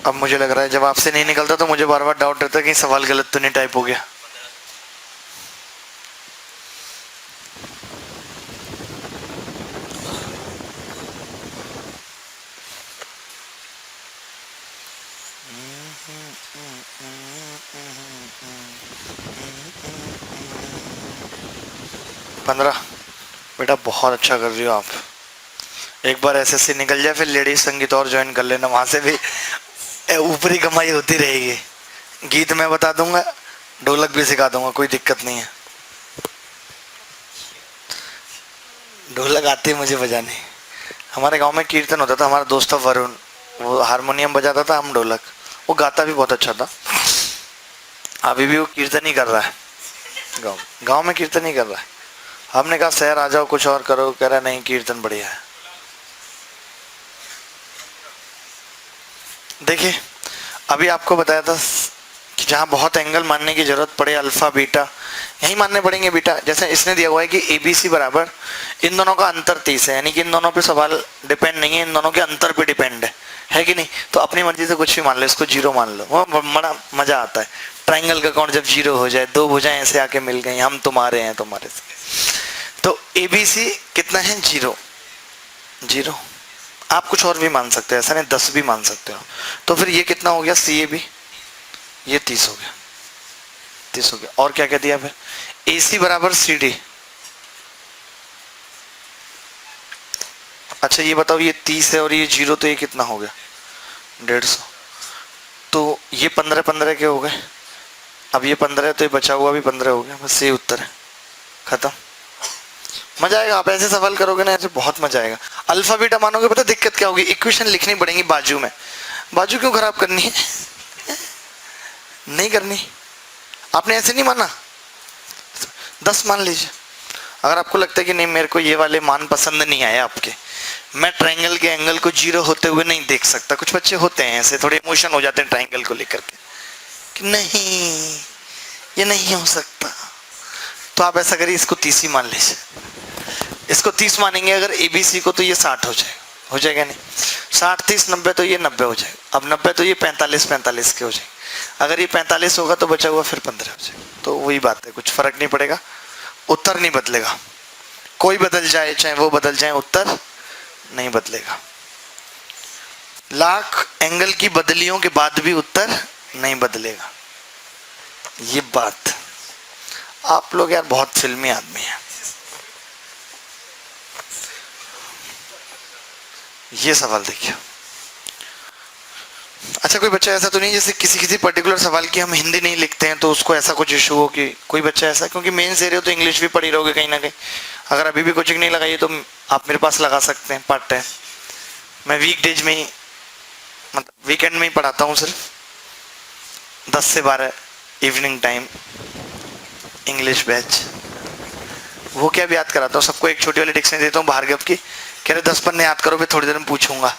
अब मुझे लग रहा है जब आपसे नहीं निकलता तो मुझे बार बार डाउट रहता है कि सवाल गलत तो नहीं टाइप हो गया। पंद्रह। बेटा बहुत अच्छा कर रही हो आप। एक बार एसएससी निकल जाए फिर लेडीज संगीत और ज्वाइन कर लेना, वहां से भी ऊपरी कमाई होती रहेगी। गीत मैं बता दूंगा, ढोलक भी सिखा दूंगा, कोई दिक्कत नहीं है। ढोलक आती है मुझे बजाने। हमारे गांव में कीर्तन होता था, हमारा दोस्त था वरुण, वो हारमोनियम बजाता था, हम ढोलक। वो गाता भी बहुत अच्छा था। अभी भी वो कीर्तन ही कर रहा है, गाँव गाँव में कीर्तन ही कर रहा है। हमने कहा शहर आ जाओ कुछ और करो, कह रहा नहीं कीर्तन बढ़िया है। देखिए अभी आपको बताया था कि जहाँ बहुत एंगल मानने की जरूरत पड़े, अल्फा बीटा यही मानने पड़ेंगे बेटा। जैसे इसने दिया हुआ है कि ABC बराबर इन दोनों का अंतर 30 है, यानी कि इन दोनों पे सवाल डिपेंड नहीं है, इन दोनों के अंतर पे डिपेंड है कि नहीं? तो अपनी मर्जी से कुछ भी मान लो, इसको 0 मान लो, वो बड़ा मजा आता है। ट्राइंगल का काउंट जब 0 हो जाए, 2 भुजाएं ऐसे आके मिल गई, हम तुम्हारे हैं तुम्हारे से। तो ABC कितना है? 0 0। आप कुछ और भी मान सकते हैं, ऐसा नहीं 10 भी मान सकते हो। तो फिर ये कितना हो गया? CAB, ये 30 हो गया, 30 हो गया। और क्या क्या दिया फिर? AC बराबर CD। अच्छा ये बताओ, ये 30 है और ये 0, तो ये कितना हो गया? 150। तो ये 15 15 के हो गए। अब ये 15 है तो ये बचा हुआ भी 15 हो गया, बस ये उत्तर है, खत्म। मजा आएगा, आप ऐसे सवाल करोगे ना, ऐसे बहुत मजा आएगा। अल्फा बीटा मानोगे, पता दिक्कत क्या होगी? इक्वेशन लिखनी पड़ेगी बाजू में। बाजू क्यों खराब करनी है? नहीं करनी। आपने ऐसे नहीं माना, 10 मान लीजिए। अगर आपको लगता है कि नहीं मेरे को ये वाले मान पसंद नहीं आए आपके, मैं ट्रायंगल के एंगल को 0 होते हुए नहीं देख सकता। कुछ बच्चे होते हैं ऐसे, थोड़े इमोशन हो जाते हैं ट्रायंगल को लेकर के कि नहीं ये नहीं हो सकता। तो आप ऐसा करिए, इसको 30 ही मान लीजिए। इसको 30 मानेंगे अगर ABC को, तो ये 60 हो जाएगा, हो जाएगा नहीं? 60 30 90, तो ये 90 हो जाएगा। अब 90 तो ये 45 45 के हो जाएंगे। अगर ये 45 होगा तो बचा हुआ फिर 15 हो जाएगा। तो वही बात है, कुछ फर्क नहीं पड़ेगा, उत्तर नहीं बदलेगा। कोई बदल जाए, चाहे वो बदल जाए, उत्तर नहीं बदलेगा। लाख एंगल की बदलियों के बाद भी उत्तर नहीं बदलेगा। ये बात, आप लोग यार बहुत फिल्मी आदमी हैं। ये सवाल देखिए। अच्छा कोई बच्चा ऐसा तो नहीं जैसे किसी किसी पर्टिकुलर सवाल की हम हिंदी नहीं लिखते हैं तो उसको ऐसा कुछ इशू हो कि कोई बच्चा ऐसा, क्योंकि मेंस दे रहे हो तो इंग्लिश भी पढ़ी रहोगे कहीं ना कहीं। अगर अभी भी कोचिंग नहीं लगाई तो आप मेरे पास लगा सकते हैं पार्ट टाइम। मैं वीकडेज में ही, मतलब वीकेंड में ही पढ़ाता हूँ, सिर्फ 10 से 12 इवनिंग टाइम इंग्लिश बैच। वो क्या भी याद कराता हूँ सबको, एक छोटी वाली डिक्शनरी देता हूँ भार्गव की, कह रहे 10 पन्ने याद करो, फिर थोड़ी देर में पूछूंगा।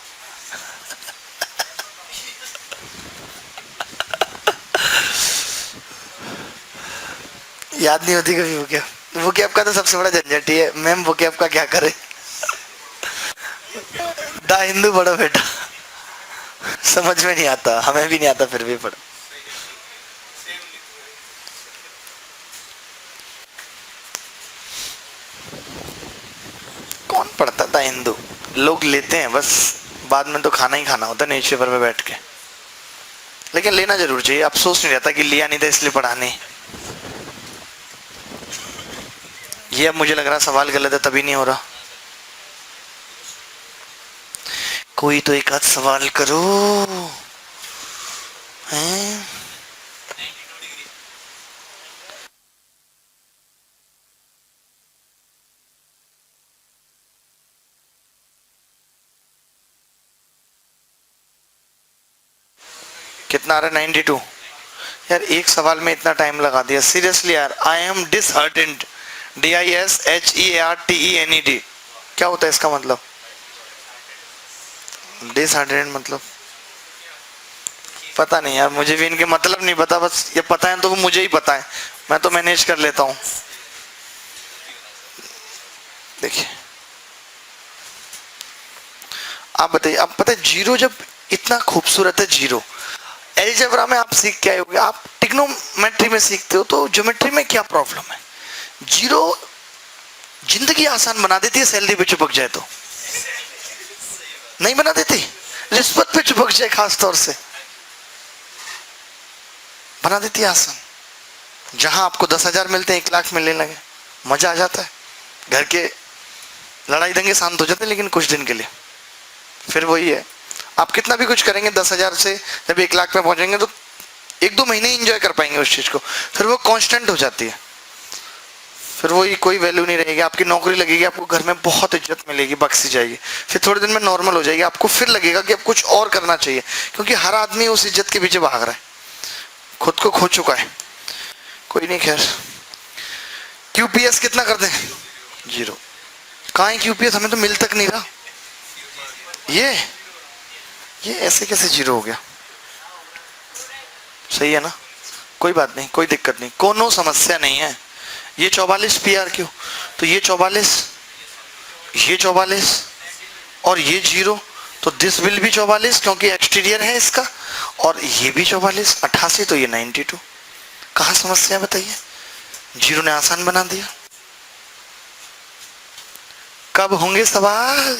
याद नहीं होती कभी वो कैब का तो सबसे बड़ा झंझट ही है, मैम वो कैब का क्या करे। द हिंदू पढ़ो बेटा, समझ में नहीं आता, हमें भी नहीं आता, फिर भी पढ़ो। कौन पढ़ता था हिंदू? लोग लेते हैं बस, बाद में तो खाना ही खाना होता है न्यूज़पेपर पे बैठ के। लेकिन लेना जरूर चाहिए, अफसोस नहीं रहता कि लिया नहीं था इसलिए पढ़ा नहीं। ये अब मुझे लग रहा सवाल गलत है तभी नहीं हो रहा। कोई तो एक आध सवाल करो हैं। कितना आ रहा है 92। यार एक सवाल में इतना टाइम लगा दिया सीरियसली यार। आई एम डिसहार्टेंड, DISHEARTENED, क्या होता है इसका मतलब? डिसहार्टेंड मतलब पता नहीं यार, मुझे भी इनके मतलब नहीं पता, बस ये पता है तो मुझे ही पता है, मैं तो मैनेज कर लेता हूं। देखिए आप बताइए, आप पता है जीरो जब इतना खूबसूरत है जीरो, अलजेब्रा में आप सीख के आए होगे, आप ट्रिग्नोमेट्री में सीखते हो, तो ज्योमेट्री में क्या प्रॉब्लम है? जीरो जिंदगी आसान बना देती है, सैलरी पे चिपक जाए तो नहीं बना देती, रिश्वत पे चिपक जाए खास तौर से बना देती है आसान। जहां आपको 10,000 मिलते हैं 1 लाख मिलने लगे, मजा आ जाता है, घर के लड़ाई दंगे शांत हो जाते हैं, लेकिन कुछ दिन के लिए फिर वही है, आप कितना भी कुछ करेंगे 10,000 से जब 1 लाख में पहुंचेंगे तो 1-2 महीने एंजॉय कर पाएंगे उस चीज को, फिर वो कांस्टेंट हो जाती है, फिर वही कोई वैल्यू नहीं रहेगी, आपकी नौकरी लगेगी, आपको घर में बहुत इज्जत मिलेगी, बख्शी जाएगी, फिर थोड़े दिन में नॉर्मल हो जाएगी, आपको फिर लगेगा कि अब कुछ और करना चाहिए, क्योंकि हर आदमी उस इज्जत के पीछे भाग रहा है, खुद को खो चुका है। कोई नहीं, खैर QPS कितना कर दें? 0। कहाँ है QPS? हमें तो मिल तक नहीं रहा। ये ऐसे कैसे 0 हो गया? सही है ना, कोई बात नहीं, कोई दिक्कत नहीं, कोनो समस्या नहीं है। ये 44 PR क्यों? तो ये 44, ये 44 और ये 0, तो दिस विल भी 44 क्योंकि एक्सटीरियर है इसका, और ये भी 44, 88, तो ये 92। कहाँ समस्या बताइए? जीरो ने आसान बना दिया। कब होंगे सवाल?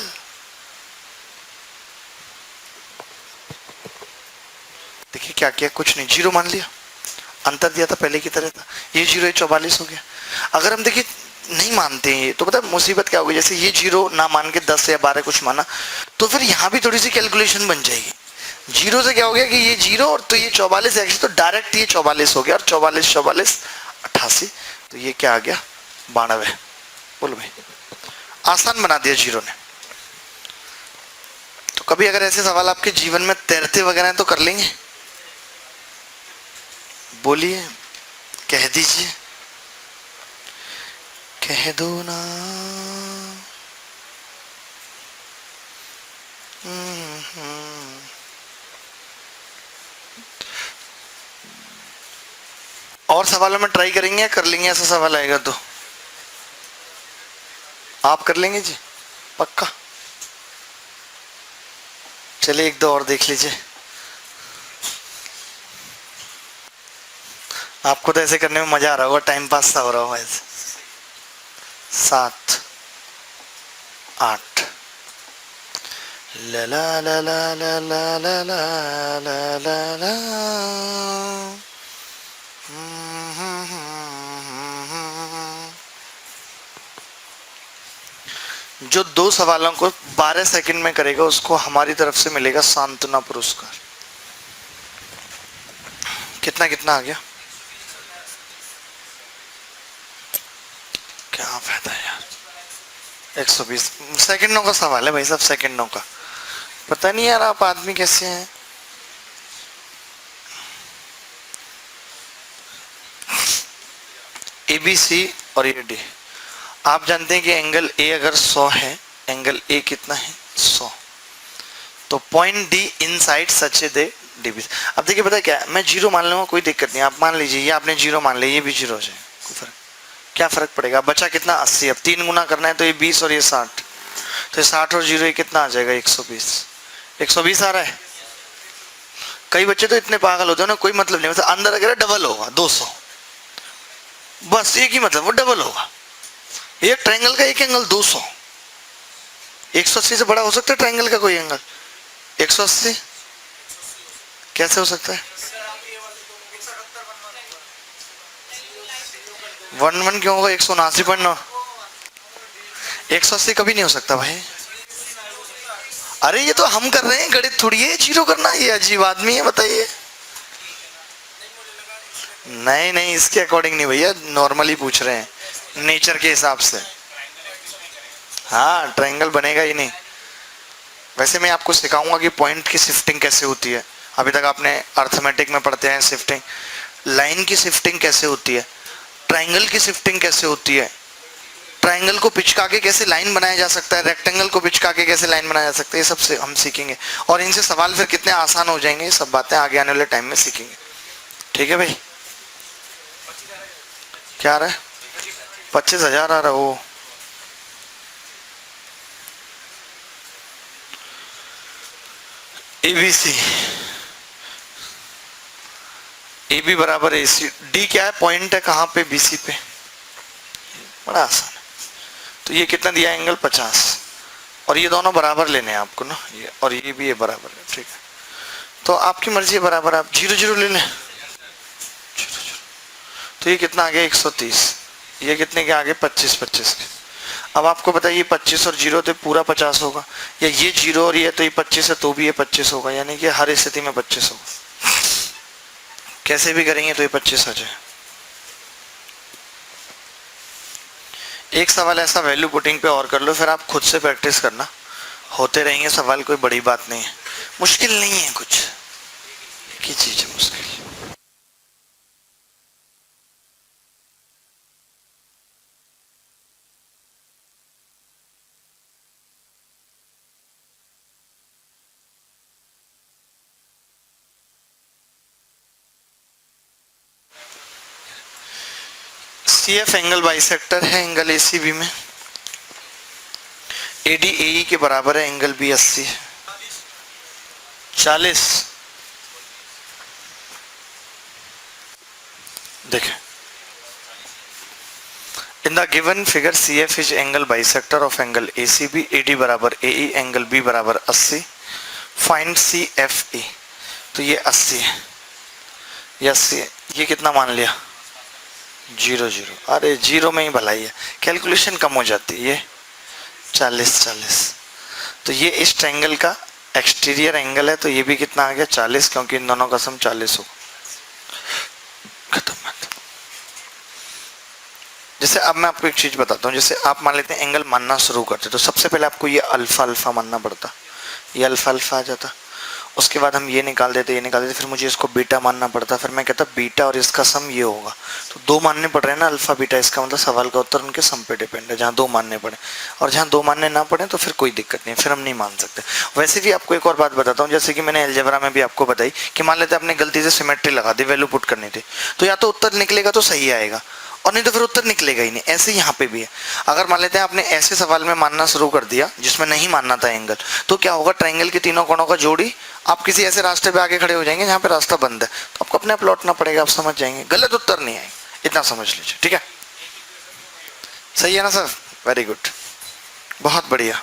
देखिए क्या किया, कुछ नहीं, 0 मान लिया, अंतर दिया था पहले की तरह था, ये 0 ये 44 हो गया। अगर हम देखिए नहीं मानते हैं तो पता है मुसीबत क्या होगी, जैसे ये 0 ना मान के 10 या 12 कुछ माना, तो फिर यहाँ भी थोड़ी सी कैलकुलेशन बन जाएगी। 0 से क्या हो गया कि ये 0 और तो ये 44 एक्चुअली तो डायरेक्ट ये 44 हो गया, और 44 44 88, तो ये क्या आ गया 92। बोलो भाई, आसान बना दिया 0 ने। तो कभी अगर ऐसे सवाल आपके जीवन में तैरते वगैरह हैं तो कर लेंगे? बोलिए, कह दीजिए, कह दो ना। और सवालों में ट्राई करेंगे या कर लेंगे? ऐसा सवाल आएगा तो आप कर लेंगे जी, पक्का? चलिए 1-2 और देख लीजिए। आपको तो ऐसे करने में मजा आ रहा होगा, टाइम पास सा हो रहा होगा ऐसे। 7 8 ला ला ला ला ला ला ला ला ला ला। जो 2 सवालों को 12 सेकंड में करेगा उसको हमारी तरफ से मिलेगा सांत्वना पुरस्कार। कितना कितना आ गया? क्या फायदा है यार, 120 सेकंडों का सवाल है भाई साहब, सेकंडों का। पता नहीं यार आप आदमी कैसे हैं। ABC और ये D, आप जानते हैं कि एंगल A अगर 100 है, एंगल A कितना है 100, तो पॉइंट D इनसाइड सच दे DB। अब देखिए पता है क्या, मैं 0 मान लूंगा, कोई दिक्कत नहीं, आप मान लीजिए, ये आपने 0 मान लिया, ये भी 0 हो जाए, क्या फर्क पड़ेगा? बचा कितना 80, अब 3 गुना करना है तो ये 20 और ये 60, तो ये 60 और 0 ये कितना आ जाएगा 120। 120 आ रहा है। कई बच्चे तो इतने पागल होते हैं ना, कोई मतलब नहीं, मतलब अंदर अगर डबल होगा 200, बस एक ही मतलब, वो डबल होगा। एक ट्रायंगल का एक एंगल 200, 180 से बड़ा हो सकता है ट्रायंगल का कोई एंगल? 180 कैसे हो सकता है? 1 क्यों होगा? 179.9, 180 कभी नहीं हो सकता भाई। अरे ये तो हम कर रहे हैं गणित, थोड़ी है 0 करना, ये अजीब आदमी है, बताइए। नहीं नहीं, इसके अकॉर्डिंग नहीं भैया, नॉर्मली पूछ रहे हैं, नेचर के हिसाब से। हाँ, ट्रायंगल बनेगा ही नहीं। वैसे मैं आपको सिखाऊंगा कि पॉइंट की शिफ्टिंग कैसे होती है, अभी तक आपने अर्थमेटिक में पढ़ते हैं शिफ्टिंग, लाइन की शिफ्टिंग कैसे होती है, ट्राइंगल की शिफ्टिंग कैसे होती है, ट्राइंगल को पिचका के कैसे लाइन बनाया जा सकता है, रेक्टेंगल को पिचका के कैसे लाइन बनाया जा सकता है, ये सब से हम सीखेंगे। और इनसे सवाल फिर कितने आसान हो जाएंगे, ये सब बातें आगे आने वाले टाइम में सीखेंगे। ठीक है भाई, क्या आ रहा है? 25,000 आ रहा हो। ABC, AB बराबर AC, D क्या है? पॉइंट है कहाँ पे? BC पे। बड़ा आसान है। तो ये कितना दिया? एंगल 50। और ये दोनों बराबर लेने हैं आपको ना, ये और ये भी ये बराबर है। ठीक है, तो आपकी मर्जी है, बराबर आप 0 0 ले लें। 0 0। तो ये कितना आ गया? 130। ये कितने के आगे? 25 25 के। अब आपको बताइए 25 और 0 तो पूरा 50 होगा, या ये 0 और ये तो ये 25 है तो भी ये 25 होगा, यानी कि हर स्थिति में 25 होगा। कैसे भी करेंगे तो ये 25 आ जाए। एक सवाल ऐसा वैल्यू पुटिंग पे और कर लो, फिर आप खुद से प्रैक्टिस करना, होते रहेंगे सवाल, कोई बड़ी बात नहीं है, मुश्किल नहीं है कुछ। की चीज है मुश्किल? CF एंगल बाइसेक्टर है एंगल ACB में, AD AE के बराबर है, एंगल B 80 है। 40। देखें, in the given figure CF is angle bisector of angle ACB, AD बराबर AE, एंगल B बराबर 80, फाइंड CFE। तो ये 80 है, ये 80 है, ये कितना मान लिया? 0 0। अरे 0 में ही भलाई है, कैलकुलेशन कम हो जाती है। ये 40 40। तो ये इस ट्रायंगल का एक्सटीरियर एंगल है, तो ये भी कितना आ गया? 40, क्योंकि इन दोनों का सम 40 हो। खत्म बात। जैसे अब मैं आपको एक चीज बताता हूँ, जैसे आप मान लेते हैं एंगल मानना शुरू करते, तो सबसे पहले आपको ये अल्फा अल्फा मानना पड़ता, ये अल्फा अल्फा आ जाता, उसके बाद हम ये निकाल देते, ये निकाल देते, फिर मुझे इसको बीटा मानना पड़ता, फिर मैं कहता बीटा और इसका सम ये होगा। तो 2 मानने पड़ रहे हैं ना अल्फा बीटा, इसका मतलब सवाल का उत्तर उनके सम पे डिपेंड है, जहाँ 2 मानने पड़े। और जहाँ 2 मानने ना पड़े तो फिर कोई दिक्कत नहीं, फिर हम नहीं मान सकते। वैसे भी आपको एक और बात बताता हूँ, जैसे कि मैंने अलजेब्रा में भी आपको बताई कि मान लेते आपने गलती से सिमेट्री लगा दी, वैल्यू पुट करनी थी, तो या तो उत्तर निकलेगा तो सही आएगा, और नहीं तो फिर उत्तर निकलेगा ही नहीं। ऐसे यहाँ पे भी है, अगर मान लेते हैं आपने ऐसे सवाल में मानना शुरू कर दिया जिसमें नहीं मानना था एंगल, तो क्या होगा? ट्रायंगल के तीनों कोणों का जोड़ी, आप किसी ऐसे रास्ते पे आगे खड़े हो जाएंगे जहाँ पे रास्ता बंद है, तो आपको अपने आप लौटना पड़ेगा, आप समझ जाएंगे, गलत उत्तर नहीं आएगा, इतना समझ लीजिए। ठीक है, सही है ना सर? वेरी गुड, बहुत बढ़िया,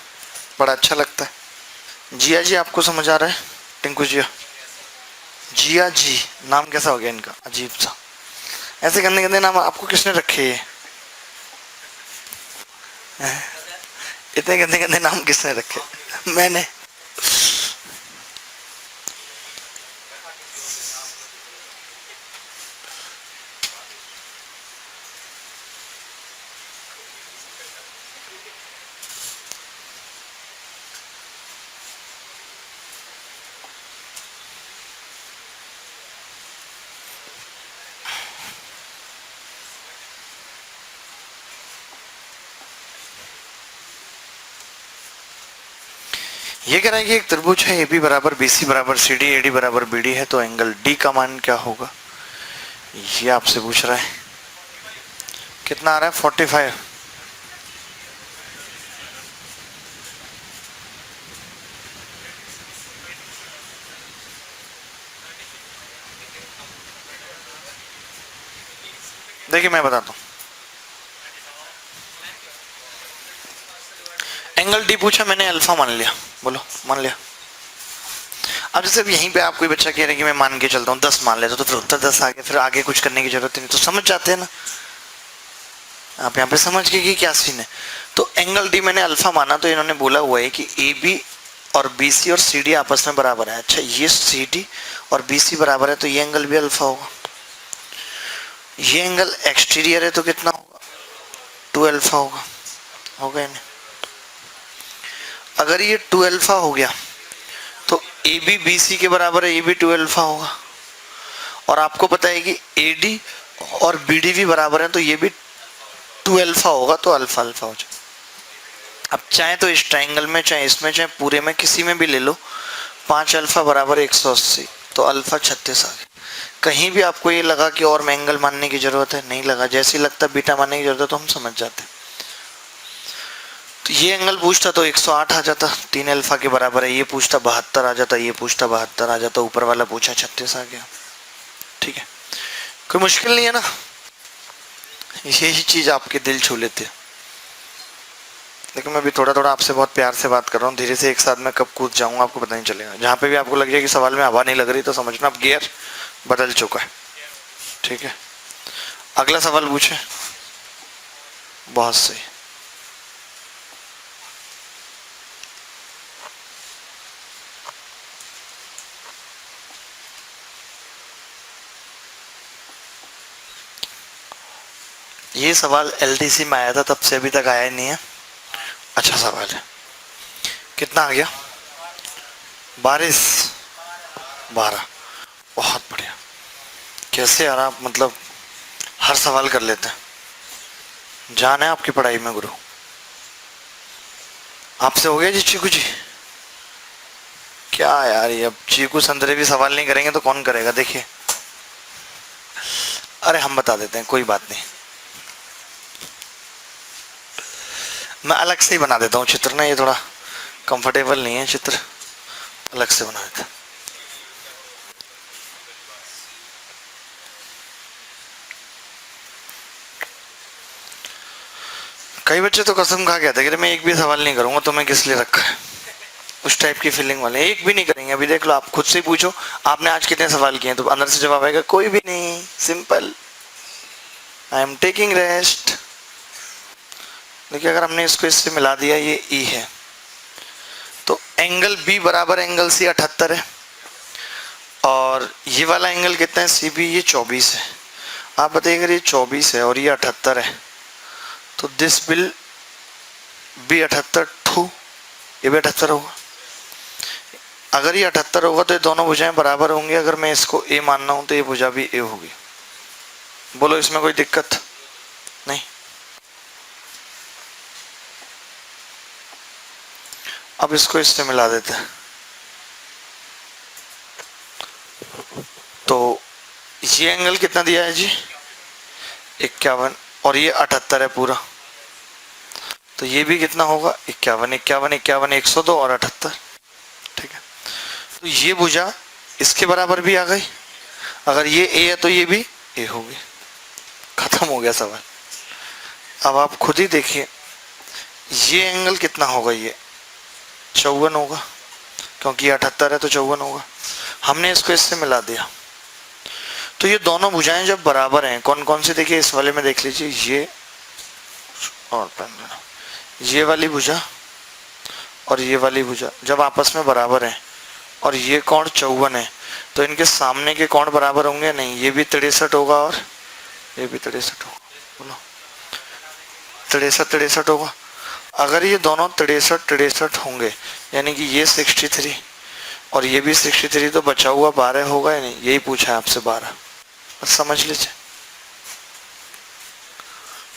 बड़ा अच्छा लगता है। जिया जी आपको समझ आ रहा है? टिंकू जिया, जिया जी नाम कैसा हो गया इनका, अजीब सा, ऐसे गंदे गंदे नाम आपको किसने रखे? इतने गंदे गंदे नाम किसने रखे? मैंने। ये कह रहा है कि एक त्रिभुज है AB बराबर BC बराबर CD, AD बराबर BD है, तो एंगल D का मान क्या होगा? ये आपसे पूछ रहा है। कितना आ रहा है? 45। देखिए मैं बताता हूँ, एंगल D पूछा मैंने, अल्फा मान लिया, बोलो मान लिया। अब जैसे यहीं पे आप कोई बच्चा कह रहे हैं कि मैं मान के चलता हूँ 10 मान लेता, तो फिर उत्तर 10 आ गया, फिर आगे कुछ करने की जरूरत नहीं, तो समझ जाते हैं ना आप, यहाँ पे समझ गए कि क्या सीन है। तो एंगल D मैंने अल्फा माना, तो इन्होंने बोला हुआ है कि AB और BC और CD आपस में बराबर है। अच्छा, ये CD और BC बराबर है, तो ये एंगल भी अल्फा होगा। ये एंगल एक्सटीरियर है, तो कितना होगा? 2 अल्फा होगा, हो गया नहीं? अगर ये 2 अल्फा हो गया तो ए बी बी सी के बराबर है, ये भी 2 अल्फा होगा। और आपको पता है कि ए डी और बी डी भी बराबर है, तो ये भी 2 अल्फा होगा, तो अल्फा अल्फा हो जाए। अब चाहे तो इस ट्राइंगल में, चाहे इसमें, चाहे पूरे में, किसी में भी ले लो, 5 अल्फा बराबर 180, तो अल्फा 36 आ गया। कहीं भी आपको ये लगा कि और में एंगल मानने की जरूरत है, नहीं लगा। जैसे ही लगता बीटा मानने की जरूरत है तो हम समझ जाते हैं। तो ये एंगल पूछता तो 108 आ जाता, 3 अल्फा के बराबर है। ये पूछता 72 आ जाता, ये पूछता 72 आ जाता, ऊपर वाला पूछा 36 आ गया। ठीक है, कोई मुश्किल नहीं है ना। यही चीज आपके दिल छू लेते हैं। लेकिन मैं भी थोड़ा थोड़ा आपसे बहुत प्यार से बात कर रहा हूँ, धीरे से एक साथ में कब कूद जाऊंगा आपको पता नहीं चलेगा। जहाँ पे भी आपको लग जाए कि सवाल में हवा नहीं लग रही तो समझना अब गियर बदल चुका है। ठीक है, अगला सवाल पूछे। बहुत सही। ये सवाल एलडीसी में आया था, तब से अभी तक आया ही नहीं है। अच्छा सवाल है। कितना आ गया? 12। बहुत बढ़िया। कैसे यार आप मतलब हर सवाल कर लेते हैं। जान है आपकी पढ़ाई में गुरु। आपसे हो गया जी चीकू जी? क्या यार, ये अब चीकू संतरे भी सवाल नहीं करेंगे तो कौन करेगा? देखिए, अरे हम बता देते हैं, कोई बात नहीं। मैं अलग से ही बना देता हूँ चित्र ना, ये थोड़ा कंफर्टेबल नहीं है चित्र, अलग से बना देता। कई बच्चे तो कसम खा के आते कि मैं एक भी सवाल नहीं करूंगा, तो मैं किस लिए रखा है, उस टाइप की फीलिंग वाले एक भी नहीं करेंगे। अभी देख लो, आप खुद से पूछो आपने आज कितने सवाल किए, तो अंदर से जवाब आएगा कोई भी नहीं, simple, I am taking rest. देखिए, अगर हमने इसको इससे मिला दिया, ये ई है, तो एंगल बी बराबर एंगल सी 78 है, और ये वाला एंगल कितना है सी बी, ये 24 है। आप बताइए, अगर ये 24 है और ये 78 है, तो दिस विल बी 78 टू, ये भी 78 होगा। अगर ये 78 होगा तो ये दोनों भुजाएं बराबर होंगी। अगर मैं इसको ए मानना हूं तो ये भुजा भी ए होगी। बोलो, इसमें कोई दिक्कत नहीं। अब इसको इससे मिला देते हैं, तो ये एंगल कितना दिया है जी? 51, और ये 78 है पूरा, तो ये भी कितना होगा? 51, 51, 51, 102 और 78। ठीक है, तो ये भुजा इसके बराबर भी आ गई। अगर ये ए है तो ये भी ए होगी। खत्म हो गया सवाल। अब आप खुद ही देखिए, ये एंगल कितना होगा? ये 54 होगा, क्योंकि 78 है तो 54 होगा। हमने इसको इससे मिला दिया, तो ये दोनों भुजाएं जब बराबर हैं, कौन कौन सी? देखिए, इस वाले में देख लीजिए, ये और ये वाली भुजा और ये वाली भुजा जब आपस में बराबर हैं, और ये कोण 54 है, तो इनके सामने के कोण बराबर होंगे? नहीं, ये भी 63 होगा और ये भी 63 होगा। बोलो, 63 होगा। अगर ये दोनों 63 होंगे, यानी कि ये 63 और ये भी 63, तो बचा हुआ 12 होगा या नहीं? यही पूछा है आपसे, 12। बस समझ लीजिए,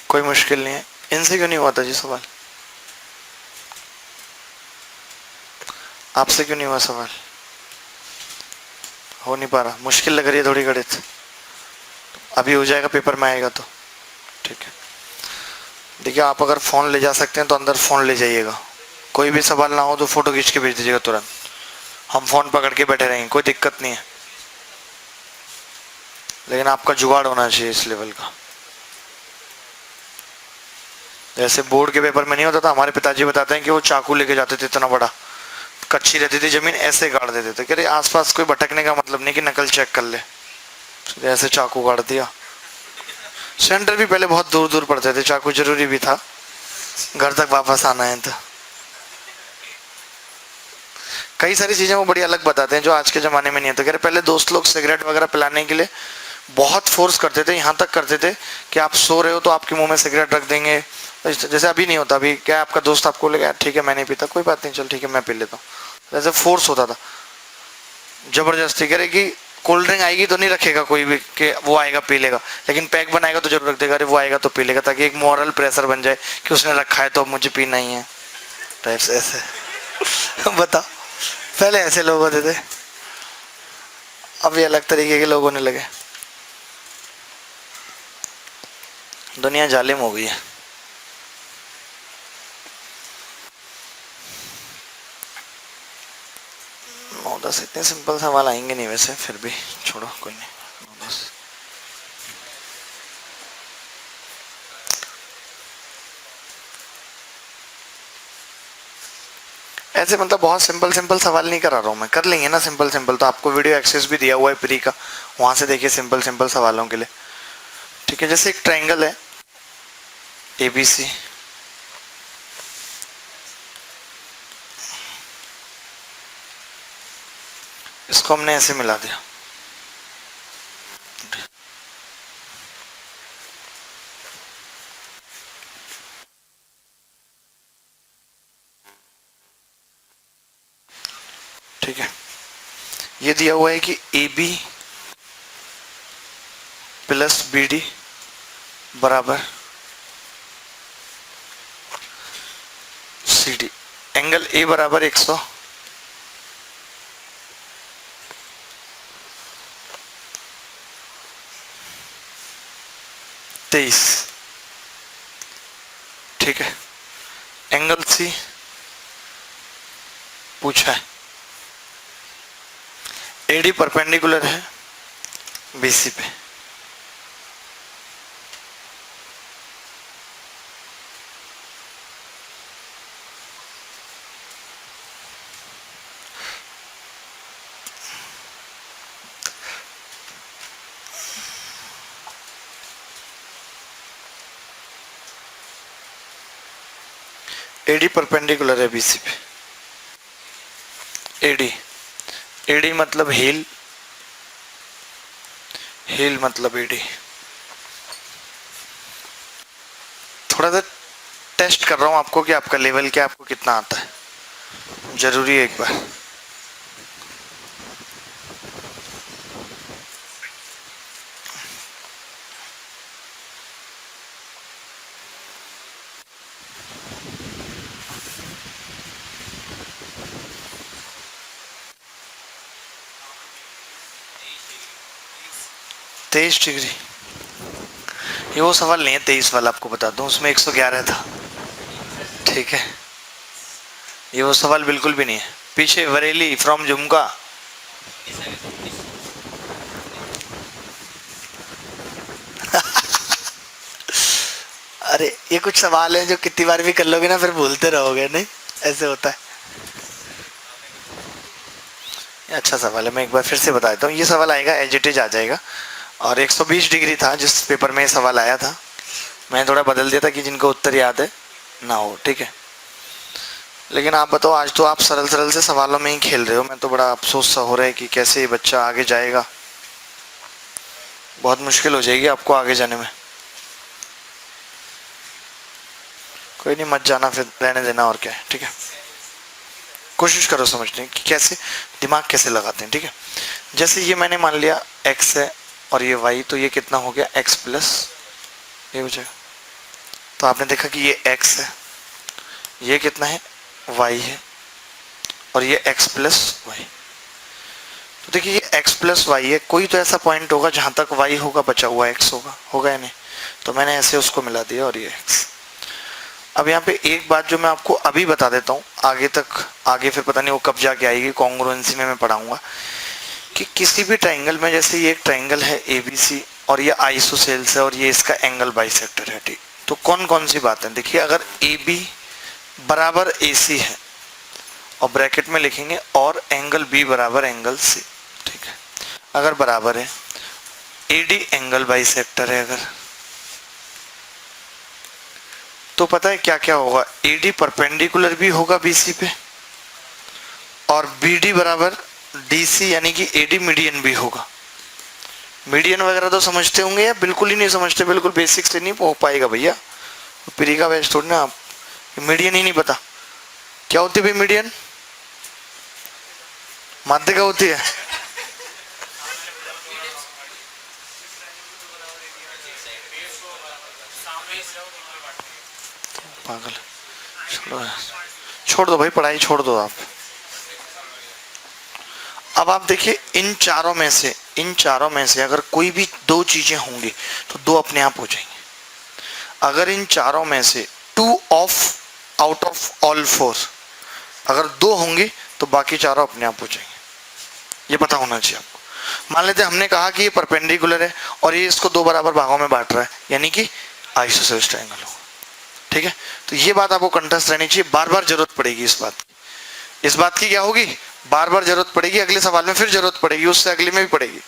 कोई मुश्किल नहीं है। इनसे क्यों नहीं हुआ था जी सवाल? आपसे क्यों नहीं हुआ सवाल? हो नहीं पा रहा, मुश्किल लग रही है थोड़ी गणित। अभी हो जाएगा, पेपर में आएगा तो ठीक है। देखिए, आप अगर फ़ोन ले जा सकते हैं तो अंदर फ़ोन ले जाइएगा। कोई भी सवाल ना हो तो फ़ोटो खींच के भेज दीजिएगा तुरंत। हम फ़ोन पकड़ के बैठे रहेंगे, कोई दिक्कत नहीं है, लेकिन आपका जुगाड़ होना चाहिए इस लेवल का। जैसे बोर्ड के पेपर में नहीं होता था, हमारे पिताजी बताते हैं कि वो चाकू लेके जाते थे, इतना बड़ा, कच्ची रहती थी जमीन, ऐसे गाड़ देते थे। कह रहे आसपास कोई भटकने का मतलब नहीं कि नकल चेक कर ले, ऐसे चाकू गाड़ दिया। सेंटर भी पहले बहुत दूर दूर पड़ते थे, चाकू जरूरी भी था, घर तक वापस आना है तो। कई सारी चीजें वो बड़ी अलग बताते हैं जो आज के जमाने में नहीं है। तो कह रहे पहले दोस्त लोग सिगरेट वगैरह पिलाने के लिए बहुत फोर्स करते थे, यहाँ तक करते थे कि आप सो रहे हो तो आपके मुंह में सिगरेट रख देंगे। जैसे अभी नहीं होता, अभी क्या आपका दोस्त आपको लगा ठीक है मैं नहीं पीता, कोई बात नहीं, चल ठीक है मैं पी लेता हूँ, जैसे फोर्स होता था। जबरदस्ती करे कि कोल्ड ड्रिंक आएगी तो नहीं रखेगा कोई भी कि वो आएगा पी लेगा, लेकिन पैक बनाएगा तो जरूर रख देगा, अरे वो आएगा तो पी लेगा, ताकि एक मॉरल प्रेशर बन जाए कि उसने रखा है तो मुझे पीना ही है, टाइप्स ऐसे। बताओ, पहले ऐसे लोग होते थे, अब ये अलग तरीके के लोग होने लगे। दुनिया जालिम हो गई है। नौ दस इतने सिंपल सवाल आएंगे नहीं वैसे, फिर भी छोड़ो, कोई नहीं। 9-10 ऐसे मतलब बहुत सिंपल सिंपल सवाल नहीं करा रहा हूँ मैं, कर लेंगे ना सिंपल सिंपल, तो आपको वीडियो एक्सेस भी दिया हुआ है फ्री का, वहां से देखिए सिंपल सिंपल सवालों के लिए। ठीक है, जैसे एक ट्रायंगल है ABC, इसको हमने ऐसे मिला दिया, ठीक है। ये दिया हुआ है कि AB प्लस BD बराबर CD, एंगल A बराबर 123, ठीक है। एंगल C पूछा है, AD परपेंडिकुलर है BC पे, AD परपेंडिकुलर है BC पे, AD मतलब हील, हील मतलब AD। थोड़ा सा टेस्ट कर रहा हूं आपको कि आपका लेवल क्या, आपको कितना आता है, जरूरी है एक बार। तेईस डिग्री, ये वो सवाल नहीं है 23 वाला, आपको बता दूं, उसमें 111 था, ठीक है। ये वो सवाल बिल्कुल भी नहीं है। पीछे बरेली फ्रॉम झुमका, अरे ये कुछ सवाल है जो कितनी बार भी कर लोगे ना फिर भूलते रहोगे, नहीं ऐसे होता है। ये अच्छा सवाल है, मैं एक बार फिर से बता देता हूँ। ये सवाल आएगा एज इट इज आ जाएगा, और 120 डिग्री था जिस पेपर में ये सवाल आया था, मैंने थोड़ा बदल दिया था कि जिनको उत्तर याद है ना हो, ठीक है। लेकिन आप बताओ, आज तो आप सरल सरल से सवालों में ही खेल रहे हो, मैं तो बड़ा अफसोस सा हो रहा है कि कैसे ये बच्चा आगे जाएगा, बहुत मुश्किल हो जाएगी आपको आगे जाने में। कोई नहीं, मत जाना, फिर रहने देना, और क्या है, ठीक है। कोशिश करो समझने की कैसे दिमाग कैसे लगाते हैं, ठीक है। जैसे ये मैंने मान लिया x है और ये y, तो ये कितना हो गया x प्लस ये हो जाएगा। तो आपने देखा कि ये x है, ये कितना है y है, और ये x प्लस वाई। तो देखिए ये x प्लस वाई है, कोई तो ऐसा पॉइंट होगा जहां तक y होगा बचा हुआ x होगा या नहीं, तो मैंने ऐसे उसको मिला दिया, और ये x। अब यहाँ पे एक बात जो मैं आपको अभी बता देता हूँ, आगे फिर पता नहीं वो कब जाके आएगी, कॉन्ग्रुएंसी में मैं पढ़ाऊंगा कि किसी भी ट्राइंगल में, जैसे ये एक ट्राइंगल है ABC और ये आइसोसेल्स है और ये इसका एंगल बाइसेक्टर है, ठीक। तो कौन कौन सी बात है, देखिए, अगर AB बराबर AC है और ब्रैकेट में लिखेंगे और एंगल B बराबर एंगल C, ठीक है। अगर बराबर है, AD एंगल बाइसेक्टर है अगर, तो पता है क्या क्या होगा, AD परपेंडिकुलर भी होगा BC पे, और BD बराबर DC यानी कि AD मीडियन भी होगा। मीडियन वगैरह तो समझते होंगे या बिल्कुल ही नहीं समझते, बिल्कुल बेसिक से नहीं हो पाएगा भैया, प्री का बैच थोड़ी ना आप, मीडियन ही नहीं पता क्या होती है भाई मीडियन, माध्यिका होती है पागल, छोड़ दो भाई, पढ़ाई छोड़ दो आप। अब आप देखिए, इन चारों में से अगर कोई भी दो चीजें होंगी तो दो अपने आप हो जाएंगे। अगर इन चारों में से आउट ऑफ ऑल फोर अगर दो होंगी तो बाकी चारों अपने आप हो जाएंगे। ये पता होना चाहिए आपको। मान लेते हमने कहा कि ये परपेंडिकुलर है और ये इसको दो बराबर भागों में बांट रहा है, यानी कि आइसोसेलेस ट्रायंगल होगा। ठीक है, तो ये बात आपको कंठस्थ रहनी चाहिए, बार बार जरूरत पड़ेगी इस बात की क्या होगी, बार बार जरूरत पड़ेगी, अगले सवाल में फिर जरूरत पड़ेगी, उससे अगले में भी पड़ेगी।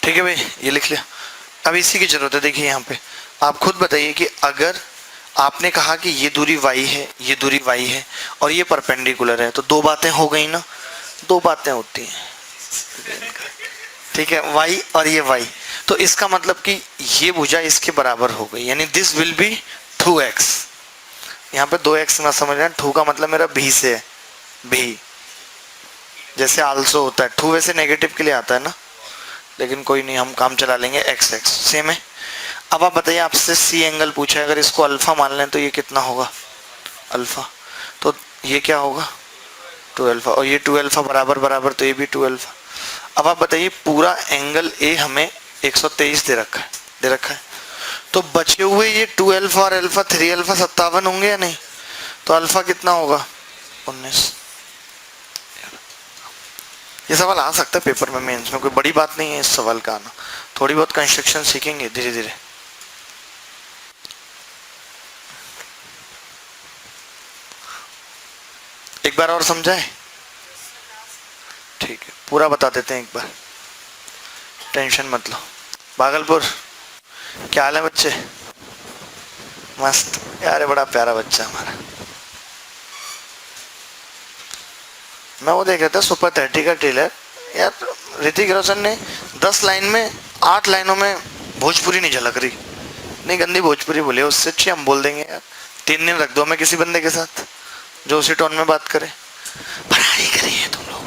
ठीक है भाई, ये लिख लिया। अब इसी की जरूरत है। देखिए यहाँ पे आप खुद बताइए कि अगर आपने कहा कि ये दूरी y है, ये दूरी y है और ये परपेंडिकुलर है, तो दो बातें हो गई ना, दो बातें होती हैं। ठीक है, y और ये y, तो इसका मतलब कि ये भुजा इसके बराबर हो गई, यानी दिस विल बी 2x। यहाँ पे 2x ना समझ रहे हैं, 2 का मतलब मेरा भी से है, भी जैसे आल्सो होता है, 2 वैसे नेगेटिव के लिए आता है ना, लेकिन कोई नहीं, हम काम चला लेंगे, x x सेम है। अब आप बताइए, आपसे सी एंगल पूछा है, अगर इसको अल्फा मान लें तो ये कितना होगा, अल्फा, तो ये क्या होगा 2 अल्फा, और ये 2 अल्फा बराबर बराबर, तो ये भी 2 अल्फा। अब आप बताइए, पूरा एंगल ए हमें 123 दे रखा है, तो बचे हुए ये 2 अल्फा और अल्फा 3 अल्फा 57 होंगे या नहीं, तो अल्फा कितना होगा 19। ये सवाल आ सकता है पेपर में, मेंस में, कोई बड़ी बात नहीं है इस सवाल का आना, थोड़ी बहुत कंस्ट्रक्शन सीखेंगे धीरे धीरे। एक बार और समझाए, ठीक है, पूरा बता देते हैं एक बार, टेंशन मत लो। भागलपुर, क्या हाल है बच्चे, मस्त यार, बड़ा प्यारा बच्चा हमारा। मैं वो देख रहा था सुपर 30 का ट्रेलर यार, ऋतिक रोशन ने 10 लाइन में 8 लाइनों में भोजपुरी नहीं झलक रही, नहीं गंदी भोजपुरी बोली, उससे अच्छी हम बोल देंगे यार। 3 दिन रख दो हमें किसी बंदे के साथ जो उसी टोन में बात करे। पढ़ाई करिए तुम लोग,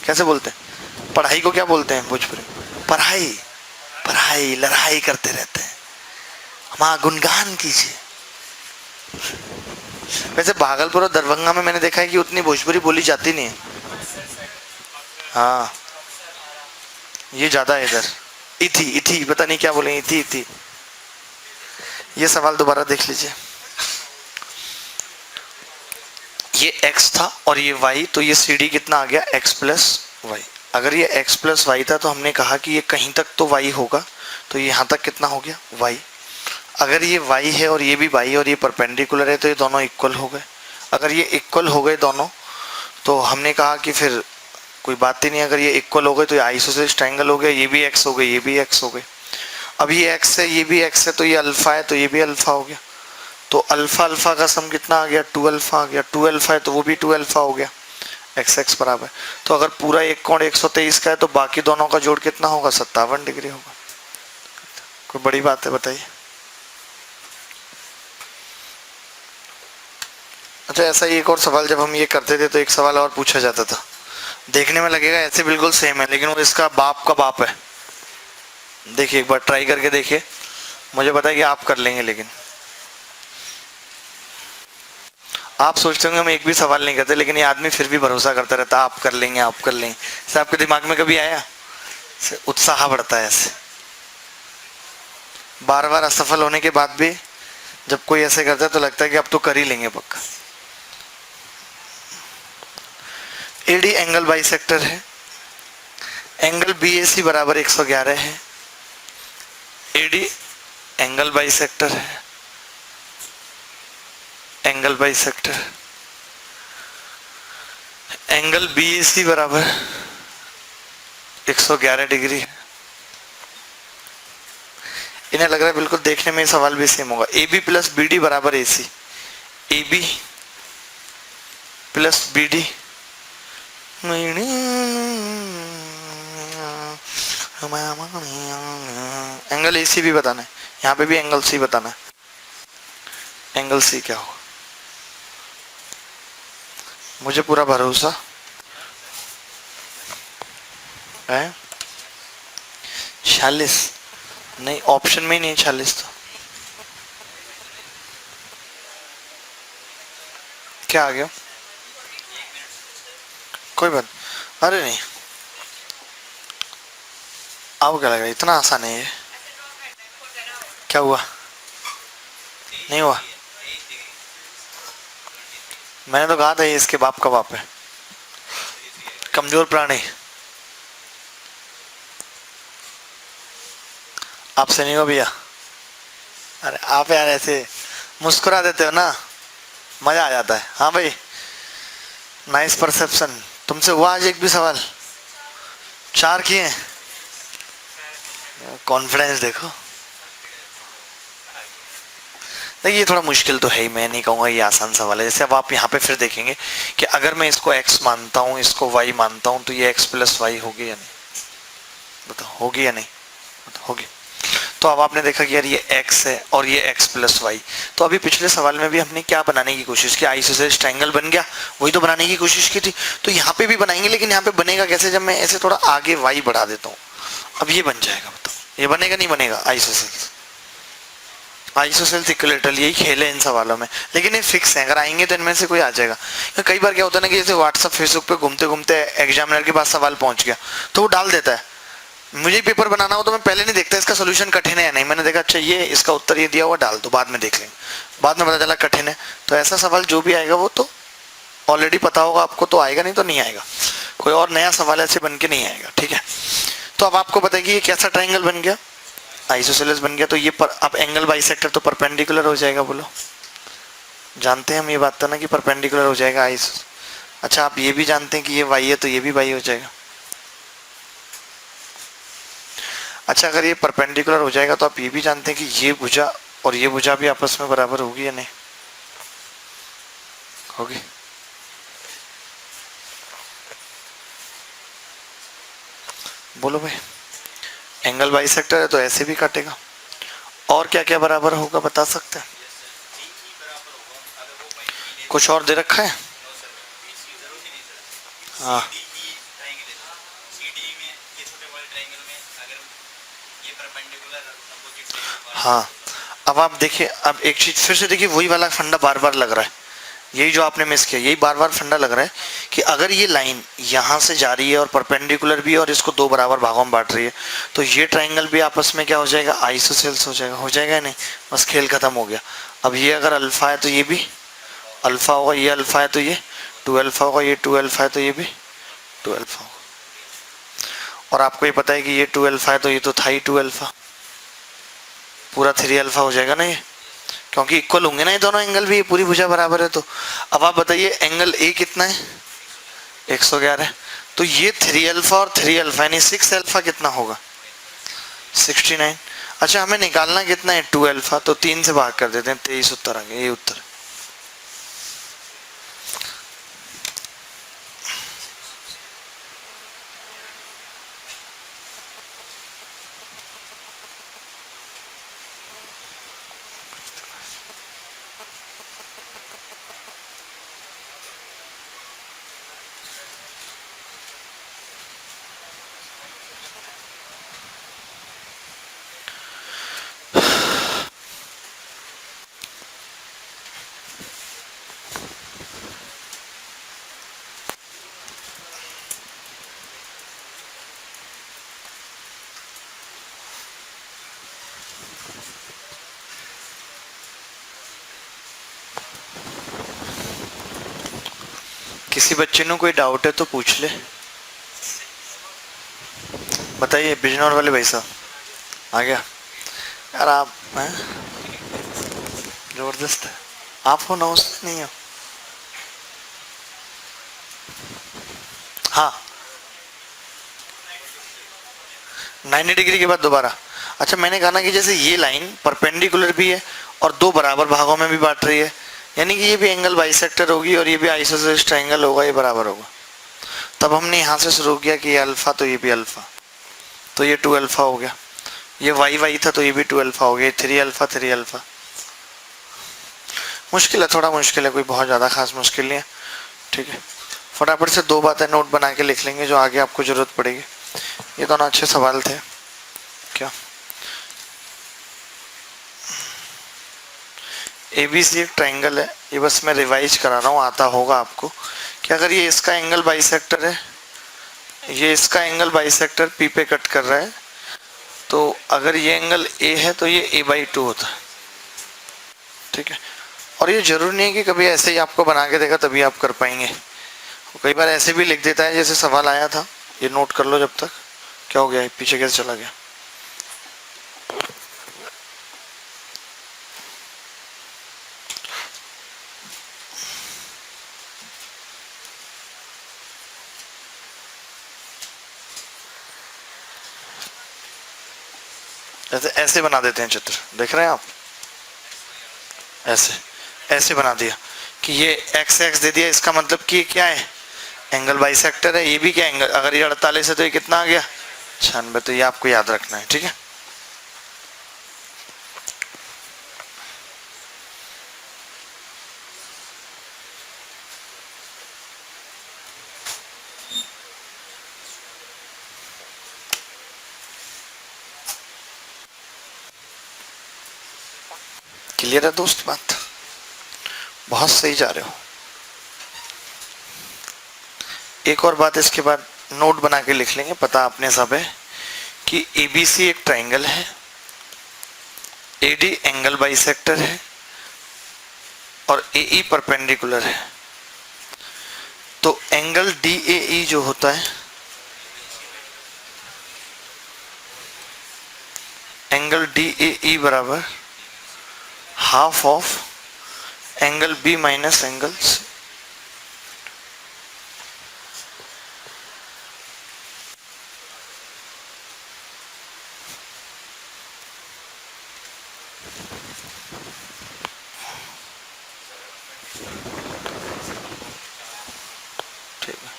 कैसे बोलते हैं पढ़ाई को, क्या बोलते हैं भोजपुरी, पढ़ाई, पढ़ाई लड़ाई करते रहते हैं, हमारा गुणगान कीजिए। वैसे भागलपुर और दरभंगा में मैंने देखा है कि उतनी भोजपुरी बोली जाती नहीं है। हाँ, ये ज्यादा है इधर, इथी इथी, पता नहीं क्या बोले, इथी इथी। ये सवाल दोबारा देख लीजिए, ये x था और ये y, तो ये CD कितना आ गया x प्लस वाई। अगर ये x प्लस वाई था तो हमने कहा कि ये कहीं तक तो y होगा, तो यहाँ तक कितना हो गया y। अगर ये y है और ये भी y और ये परपेंडिकुलर है, तो ये दोनों इक्वल हो गए। अगर ये इक्वल हो गए दोनों, तो हमने कहा कि फिर कोई बात ही नहीं, अगर ये इक्वल हो गए तो ये आइसोसेलेस ट्रायंगल हो गया, ये भी x हो गए, ये भी x हो गए। अब ये x है, ये भी x है, तो ये अल्फा है, तो ये भी अल्फा हो गया। तो अल्फा अल्फा का सम कितना आ गया, 2 अल्फा आ गया, 2 अल्फा है तो वो भी 2 अल्फा हो गया, x x बराबर। तो अगर पूरा एक कोण 123 का है तो बाकी दोनों का जोड़ कितना होगा, 57 डिग्री होगा। कोई बड़ी बात है बताइए। अच्छा, ऐसा ही एक और सवाल, जब हम ये करते थे तो एक सवाल और पूछा जाता था, देखने में लगेगा ऐसे बिल्कुल सेम है, लेकिन वो इसका बाप का बाप है। देखिए एक बार ट्राई करके देखिए, मुझे पता है कि आप कर लेंगे, लेकिन आप सोचते होंगे हम एक भी सवाल नहीं करते, लेकिन ये आदमी फिर भी भरोसा करता रहता, आप कर लेंगे, आप कर लेंगे। ऐसे आपके दिमाग में कभी आया, उत्साह बढ़ता है ऐसे, बार बार असफल होने के बाद भी जब कोई ऐसे करता है तो लगता है कि अब तो कर ही लेंगे पक्का। एडी एंगल बाइसेक्टर है, एंगल BAC बराबर 111 है, एडी एंगल बाइसेक्टर है, एंगल बाइसेक्टर, एंगल BAC बराबर 111 डिग्री है। इन्हें लग रहा है बिल्कुल देखने में सवाल भी सेम होगा। AB प्लस BD बराबर AC, AB plus BD, angle AC भी बताना है, यहाँ पे भी एंगल C बताना है। एंगल सी क्या होगा? मुझे पूरा भरोसा है। 46 नहीं, ऑप्शन में ही नहीं है 46 तो। क्या आ गया? कोई बात, अरे नहीं, अब क्या लगा इतना आसान है ये? क्या हुआ? नहीं हुआ? मैंने तो कहा था ये इसके बाप का बाप है, कमजोर प्राणी। आपसे नहीं हो भैया? अरे आप यार ऐसे मुस्कुरा देते हो ना, मजा आ जाता है। हाँ भाई, नाइस परसेप्शन। तुमसे हुआ आज एक भी सवाल? 4 किए हैं। कॉन्फिडेंस देखो। देखिए ये थोड़ा मुश्किल तो है ही, मैं नहीं कहूँगा ये आसान सवाल है। जैसे अब आप यहाँ पे फिर देखेंगे कि अगर मैं इसको x मानता हूँ, इसको y मानता हूँ, तो ये x प्लस वाई होगी या नहीं? बताओ होगी या नहीं? बताओ होगी। तो अब आपने देखा कि यार ये x है और ये x प्लस वाई। तो अभी पिछले सवाल में भी हमने क्या बनाने की कोशिश की? आइसोसेलेस ट्रायंगल बन गया, वही तो बनाने की कोशिश की थी। तो यहाँ पे भी बनाएंगे, लेकिन यहाँ पे बनेगा कैसे? जब मैं ऐसे थोड़ा आगे y बढ़ा देता हूँ, अब ये बन जाएगा। बताओ ये बनेगा नहीं बनेगा? आइसोसेल्स इक्विलेटरल, यही खेल है इन सवालों में। लेकिन ये फिक्स है, अगर आएंगे तो इनमें से कोई आ जाएगा। कई बार क्या होता है ना कि जैसे व्हाट्सअप फेसबुक पे घूमते घूमते एग्जामिनर के पास सवाल पहुंच गया तो वो डाल देता है। मुझे पेपर बनाना हो तो मैं पहले नहीं देखता इसका सोल्यूशन कठिन है या नहीं, मैंने देखा अच्छा ये इसका उत्तर ये दिया हुआ, डाल दो, बाद में देख लेंगे। बाद में पता चला कठिन है। तो ऐसा सवाल जो भी आएगा वो तो ऑलरेडी पता होगा आपको, तो आएगा, नहीं तो नहीं आएगा। कोई और नया सवाल ऐसे बन के नहीं आएगा, ठीक है। तो अब आपको पता है कि ये कैसा ट्राइंगल बन गया? आइसोसेलेस बन गया। तो ये अब एंगल बाइसेक्टर तो परपेंडिकुलर हो जाएगा। बोलो, जानते हैं हम ये बात तो ना कि परपेंडिकुलर हो जाएगा आइस। अच्छा आप ये भी जानते हैं कि ये वाई है तो ये भी वाई हो जाएगा। अच्छा अगर ये परपेंडिकुलर हो जाएगा तो आप ये भी जानते हैं कि ये भुजा और ये भुजा भी आपस में बराबर होगी या नहीं होगी? बोलो भाई, एंगल बाइसेक्टर है तो ऐसे भी काटेगा। और क्या क्या बराबर होगा बता सकते हैं? कुछ और दे रखा है? हाँ हाँ। अब आप देखिए, अब एक चीज फिर से देखिए, वही वाला फंडा बार बार लग रहा है। यही जो आपने मिस किया, यही बार बार फंडा लग रहा है कि अगर ये लाइन यहाँ से जा रही है और परपेंडिकुलर भी है और इसको 2 बराबर भागों में बांट रही है, तो ये ट्राइंगल भी आपस में क्या हो जाएगा? आइसोसेल्स हो जाएगा। हो जाएगा या नहीं? बस खेल खत्म हो गया। अब ये अगर अल्फा है तो ये भी अल्फा होगा, ये अल्फा है तो ये 2 अल्फा होगा, ये 2 अल्फा है तो ये भी 2 अल्फा होगा। और आपको ये पता है कि ये 2 अल्फा है तो ये तो था ही 2 अल्फा, पूरा 3 अल्फा हो जाएगा ना ये, क्योंकि इक्वल होंगे ना ये दोनों एंगल भी, पूरी भुजा बराबर है। तो अब आप बताइए एंगल ए कितना है? 111 है। तो ये 3 अल्फा और 3 अल्फा यानी 6 अल्फा कितना होगा? 69। अच्छा हमें निकालना कितना है? 2 अल्फा, तो 3 से भाग कर देते हैं, 23 उत्तर आ गया। ये उत्तर किसी बच्चे ने कोई डाउट है तो पूछ ले। बताइए बिजनौर वाले भाई साहब। आ गया यार आप हैं? जबरदस्त है। आप हो ना, उस नहीं हो? हाँ 90 डिग्री के बाद दोबारा। अच्छा मैंने कहा ना कि जैसे ये लाइन परपेंडिकुलर भी है और 2 बराबर भागों में भी बांट रही है, यानी कि ये भी एंगल बाइसेक्टर होगी और ये भी आइसोसेलेस ट्रायंगल होगा, ये बराबर होगा। तब हमने यहाँ से शुरू किया कि ये अल्फा तो ये भी अल्फा, तो ये 2 अल्फा हो गया। ये वाई वाई था तो ये भी 2 अल्फा हो गया। 3 अल्फा 3 अल्फा। मुश्किल है, थोड़ा मुश्किल है, कोई बहुत ज़्यादा खास मुश्किल नहीं है। ठीक है, फटाफट से 2 बातें नोट बना के लिख लेंगे जो आगे आपको ज़रूरत पड़ेगी। ये दोनों अच्छे सवाल थे। क्या ABC एक ट्रायंगल है, ये बस मैं रिवाइज करा रहा हूँ, आता होगा आपको कि अगर ये इसका एंगल बाइसेक्टर है, ये इसका एंगल बाइसेक्टर P पे कट कर रहा है, तो अगर ये एंगल A है तो ये A/2 होता है। ठीक है, और ये जरूरी नहीं है कि कभी ऐसे ही आपको बना के देगा तभी आप कर पाएंगे, कई बार ऐसे भी लिख देता है जैसे सवाल आया था। ये नोट कर लो जब तक। क्या हो गया, पीछे कैसे चला गया? ऐसे बना देते हैं चित्र, देख रहे हैं आप? ऐसे बना दिया कि ये x x दे दिया, इसका मतलब कि ये क्या है, एंगल बाइसेक्टर है। ये भी क्या एंगल, अगर ये 48 है तो ये कितना आ गया, 96। तो ये आपको याद रखना है। ठीक है, क्लियर है दोस्त बात? बहुत सही जा रहे हो। एक और बात इसके बाद नोट बना के लिख लेंगे, पता अपने सब है कि ABC एक ट्रायंगल है, AD एंगल बाइसेक्टर है और AE परपेंडिकुलर है। तो एंगल DAE जो होता है, एंगल DAE बराबर half of angle B minus angle C। ठीक है,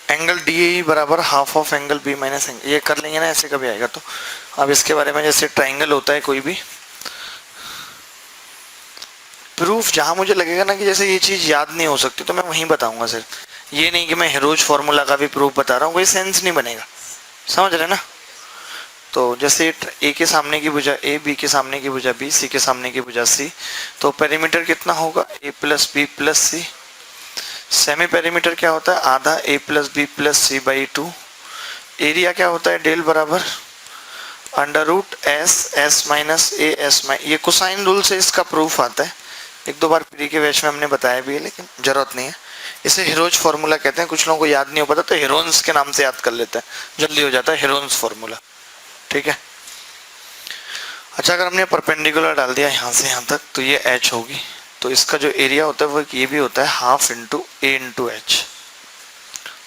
एंगल DAE बराबर half of angle B minus angle, ये कर लेंगे ना, ऐसे कभी आएगा तो। अब इसके बारे में, जैसे ट्रायंगल होता है कोई भी प्रूफ, जहां मुझे लगेगा ना कि जैसे ये चीज याद नहीं हो सकती तो मैं वहीं बताऊंगा सिर्फ। ये नहीं कि मैं हेरोज फॉर्मूला का भी प्रूफ बता रहा हूँ, कोई सेंस नहीं बनेगा, समझ रहे ना? तो जैसे A के सामने की भुजा A, B के सामने की भुजा B, C के सामने की भुजा C, तो पेरीमीटर कितना होगा, A plus B plus C। Semi perimeter क्या होता है, आधा A plus B plus C by 2। Area क्या होता है, डेल बराबर under root S minus A S minus, ये कोसाइन रूल से इसका प्रूफ आता है। एक दो बार प्री के बैच में हमने बताया भी है, लेकिन जरूरत नहीं है। इसे हेरोज फार्मूला कहते हैं, कुछ लोगों को याद नहीं हो पाता तो हेरोन्स के नाम से याद कर लेते हैं, जल्दी हो जाता है, हेरोन्स फार्मूला। ठीक है, अच्छा अगर हमने परपेंडिकुलर डाल दिया यहाँ से यहाँ तक तो ये H होगी, तो इसका जो एरिया होता है वो ये भी होता है half into A into H,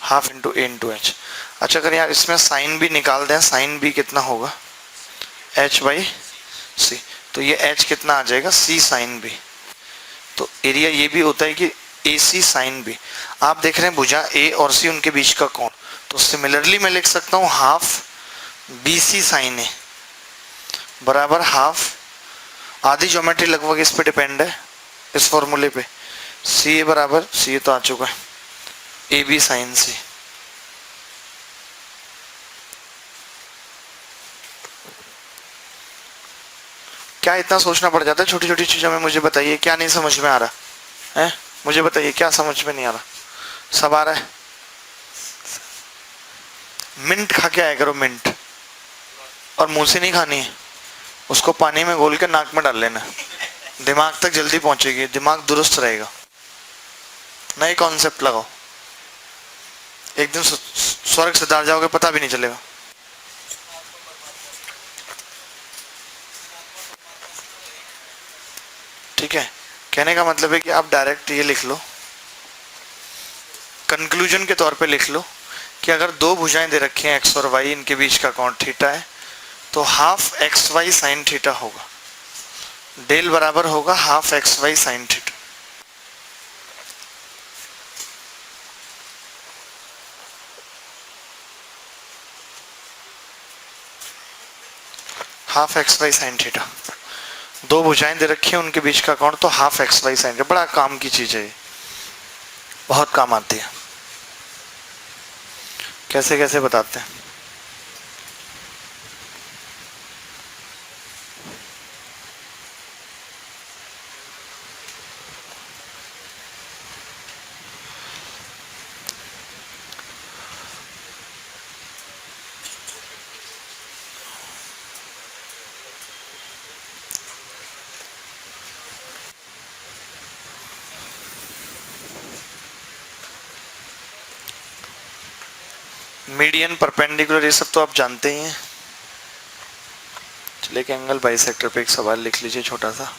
half into A into H। अच्छा अगर यार इसमें साइन भी निकाल दें, साइन भी कितना होगा, H बाई C, तो ये H कितना आ जाएगा, C साइन B। तो एरिया ये भी होता है कि AC साइन B। आप देख रहे हैं भुजा A और C उनके बीच का कोण, तो सिमिलरली मैं लिख सकता हूँ हाफ BC साइन A बराबर हाफ, आधी ज्योमेट्री लगभग इस पे डिपेंड है, इस फॉर्मूले पे, CA बराबर, CA तो आ चुका है, AB साइन C। क्या इतना सोचना पड़ जाता है छोटी छोटी चीजों में? मुझे बताइए क्या नहीं समझ में आ रहा है, मुझे बताइए क्या समझ में नहीं आ रहा? सब आ रहा है? मिंट खा के आया करो, मिंट, और मुंह से नहीं खानी है, उसको पानी में घोल के नाक में डाल लेना, दिमाग तक जल्दी पहुंचेगी, दिमाग दुरुस्त रहेगा। नए कॉन्सेप्ट लगाओ, एक दिन स्वर्ग से दार जाओगे पता भी नहीं चलेगा। ठीक है, कहने का मतलब है कि आप डायरेक्ट ये लिख लो, कंक्लूजन के तौर पे लिख लो कि अगर दो भुजाएं दे रखी हैं एक्स और वाई, इनके बीच का कोण थीटा है, तो half x y sine theta होगा। डेल बराबर होगा half x y sine theta. Half x y sine theta, दो भुजाएं दे रखी हैं, उनके बीच का कोण तो half x y sine theta. बड़ा काम की चीज है ये, बहुत काम आती है। कैसे कैसे बताते हैं। मीडियन, परपेंडिकुलर, ये सब तो आप जानते ही हैं। चलिए एक एंगल बाइसेक्टर पे एक सवाल लिख लीजिए छोटा सा।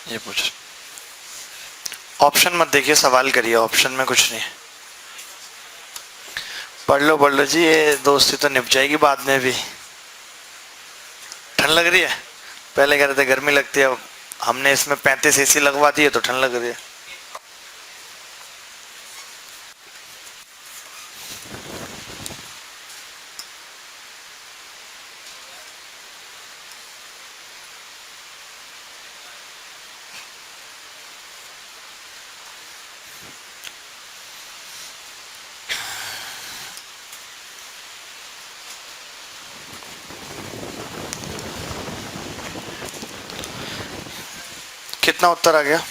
ये पूछ, ऑप्शन मत देखिए, सवाल करिए, ऑप्शन में कुछ नहीं है। पढ़ लो जी, ये दोस्ती तो निभ जाएगी बाद में भी। ठंड लग रही है, पहले कह रहे थे गर्मी लगती है, अब हमने इसमें 35 AC लगवा दी है तो ठंड लग रही है। कितना उत्तर आ गया?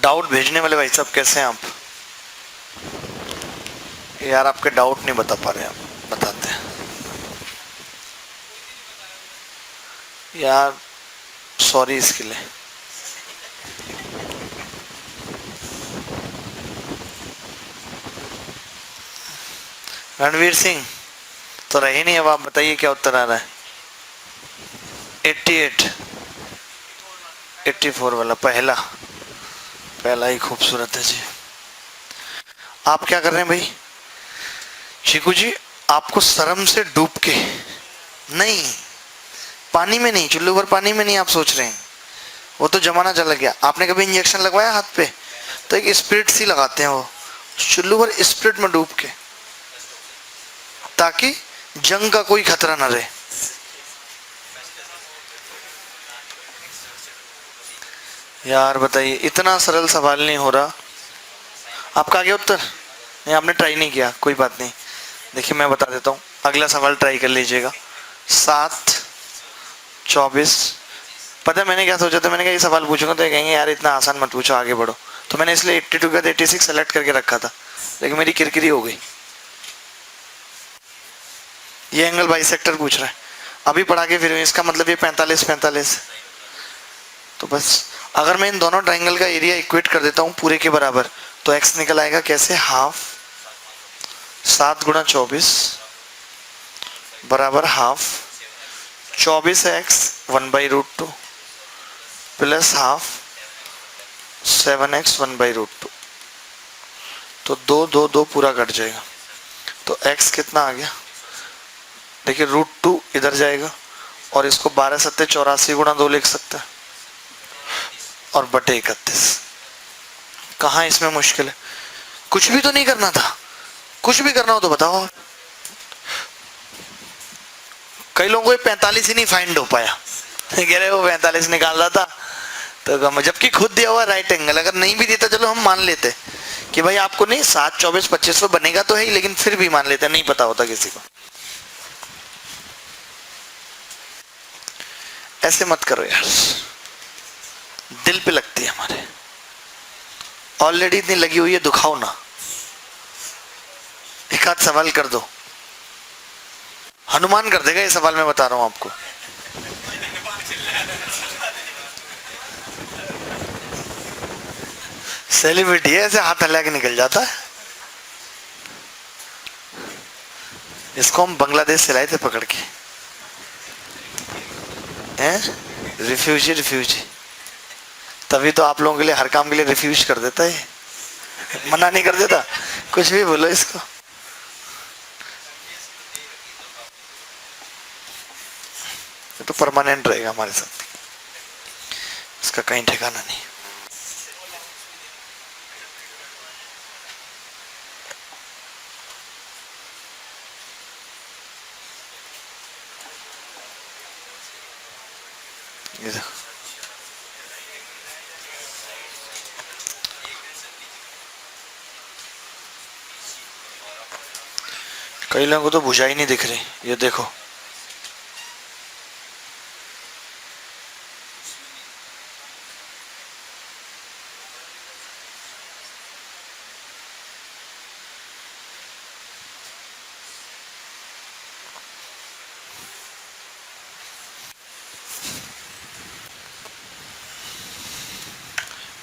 डाउट भेजने वाले भाई साहब कैसे हैं आप? यार आपके डाउट नहीं बता पा रहे, आप बताते हैं यार, सॉरी इसके लिए। रणवीर सिंह तो रहे नहीं, अब आप बताइए क्या उत्तर आ रहा है? 88, 84 वाला, पहला ही खूबसूरत है जी। आप क्या कर रहे हैं भाई चीकू जी? आपको शर्म से डूब के नहीं, पानी में नहीं, चुल्लू भर पानी में नहीं आप सोच रहे हैं, वो तो जमाना चला गया। आपने कभी इंजेक्शन लगवाया हाथ पे? तो एक स्पिरिट सी लगाते हैं वो, चुल्लू भर स्पिरिट में डूब के, ताकि जंग का कोई खतरा ना रहे। यार बताइए, इतना सरल सवाल नहीं हो रहा। आपका आ गया उत्तर? नहीं, आपने ट्राई नहीं किया, कोई बात नहीं। देखिए मैं बता देता हूँ, अगला सवाल ट्राई कर लीजिएगा। 7/24। पता है मैंने क्या सोचा था? मैंने कहा ये सवाल पूछूंगा तो ये कहेंगे यार इतना आसान मत पूछो, आगे बढ़ो। तो मैंने इसलिए 82 का 86 सेलेक्ट करके रखा था, लेकिन मेरी किरकिरी हो गई। ये एंगल बाइसेक्टर पूछ रहा है, अभी पढ़ा के फिर इसका मतलब ये 45 तो बस अगर मैं इन दोनों ट्राइंगल का एरिया इक्वेट कर देता हूँ पूरे के बराबर, तो x निकल आएगा कैसे? हाफ 7 × 24 बराबर half 24x 1/√2 plus half 7x 1/√2। तो 2 पूरा कट जाएगा, तो x कितना आ गया? देखिए √2 इधर जाएगा और इसको 12 × 7 = 84 × 2 लिख सकता है, और बटे 31। कहाँ इसमें मुश्किल है? कुछ भी तो नहीं करना था, कुछ भी करना हो तो बताओ आप। कई लोगों को 45 ही नहीं फाइंड हो पाया, कह रहे वो 45 निकाल रहा था तो जबकि खुद दिया हुआ राइट एंगल, अगर नहीं भी देता चलो हम मान लेते कि भाई आपको नहीं 7 24 25 बनेगा तो है ही, लेकिन फिर भी मान लेते, नहीं पता होता किसी को। ऐसे मत करो यार, दिल पे लगती है हमारे, ऑलरेडी इतनी लगी हुई है, दुखाओ ना। एक आध सवाल कर दो, हनुमान कर देगा ये सवाल, मैं बता रहा हूं आपको। सेलिब्रिटी है, ऐसे हाथ हिला के निकल जाता है। इसको हम बांग्लादेश से लाए थे पकड़ के, हैं रिफ्यूजी। तभी तो आप लोगों के लिए हर काम के लिए रिफ्यूज कर देता है, मना नहीं कर देता, कुछ भी बोलो इसको। तो परमानेंट रहेगा हमारे साथ, इसका कहीं ठिकाना नहीं। ये देखो, कई लोगों को तो भुजा ही नहीं दिख रही, ये देखो।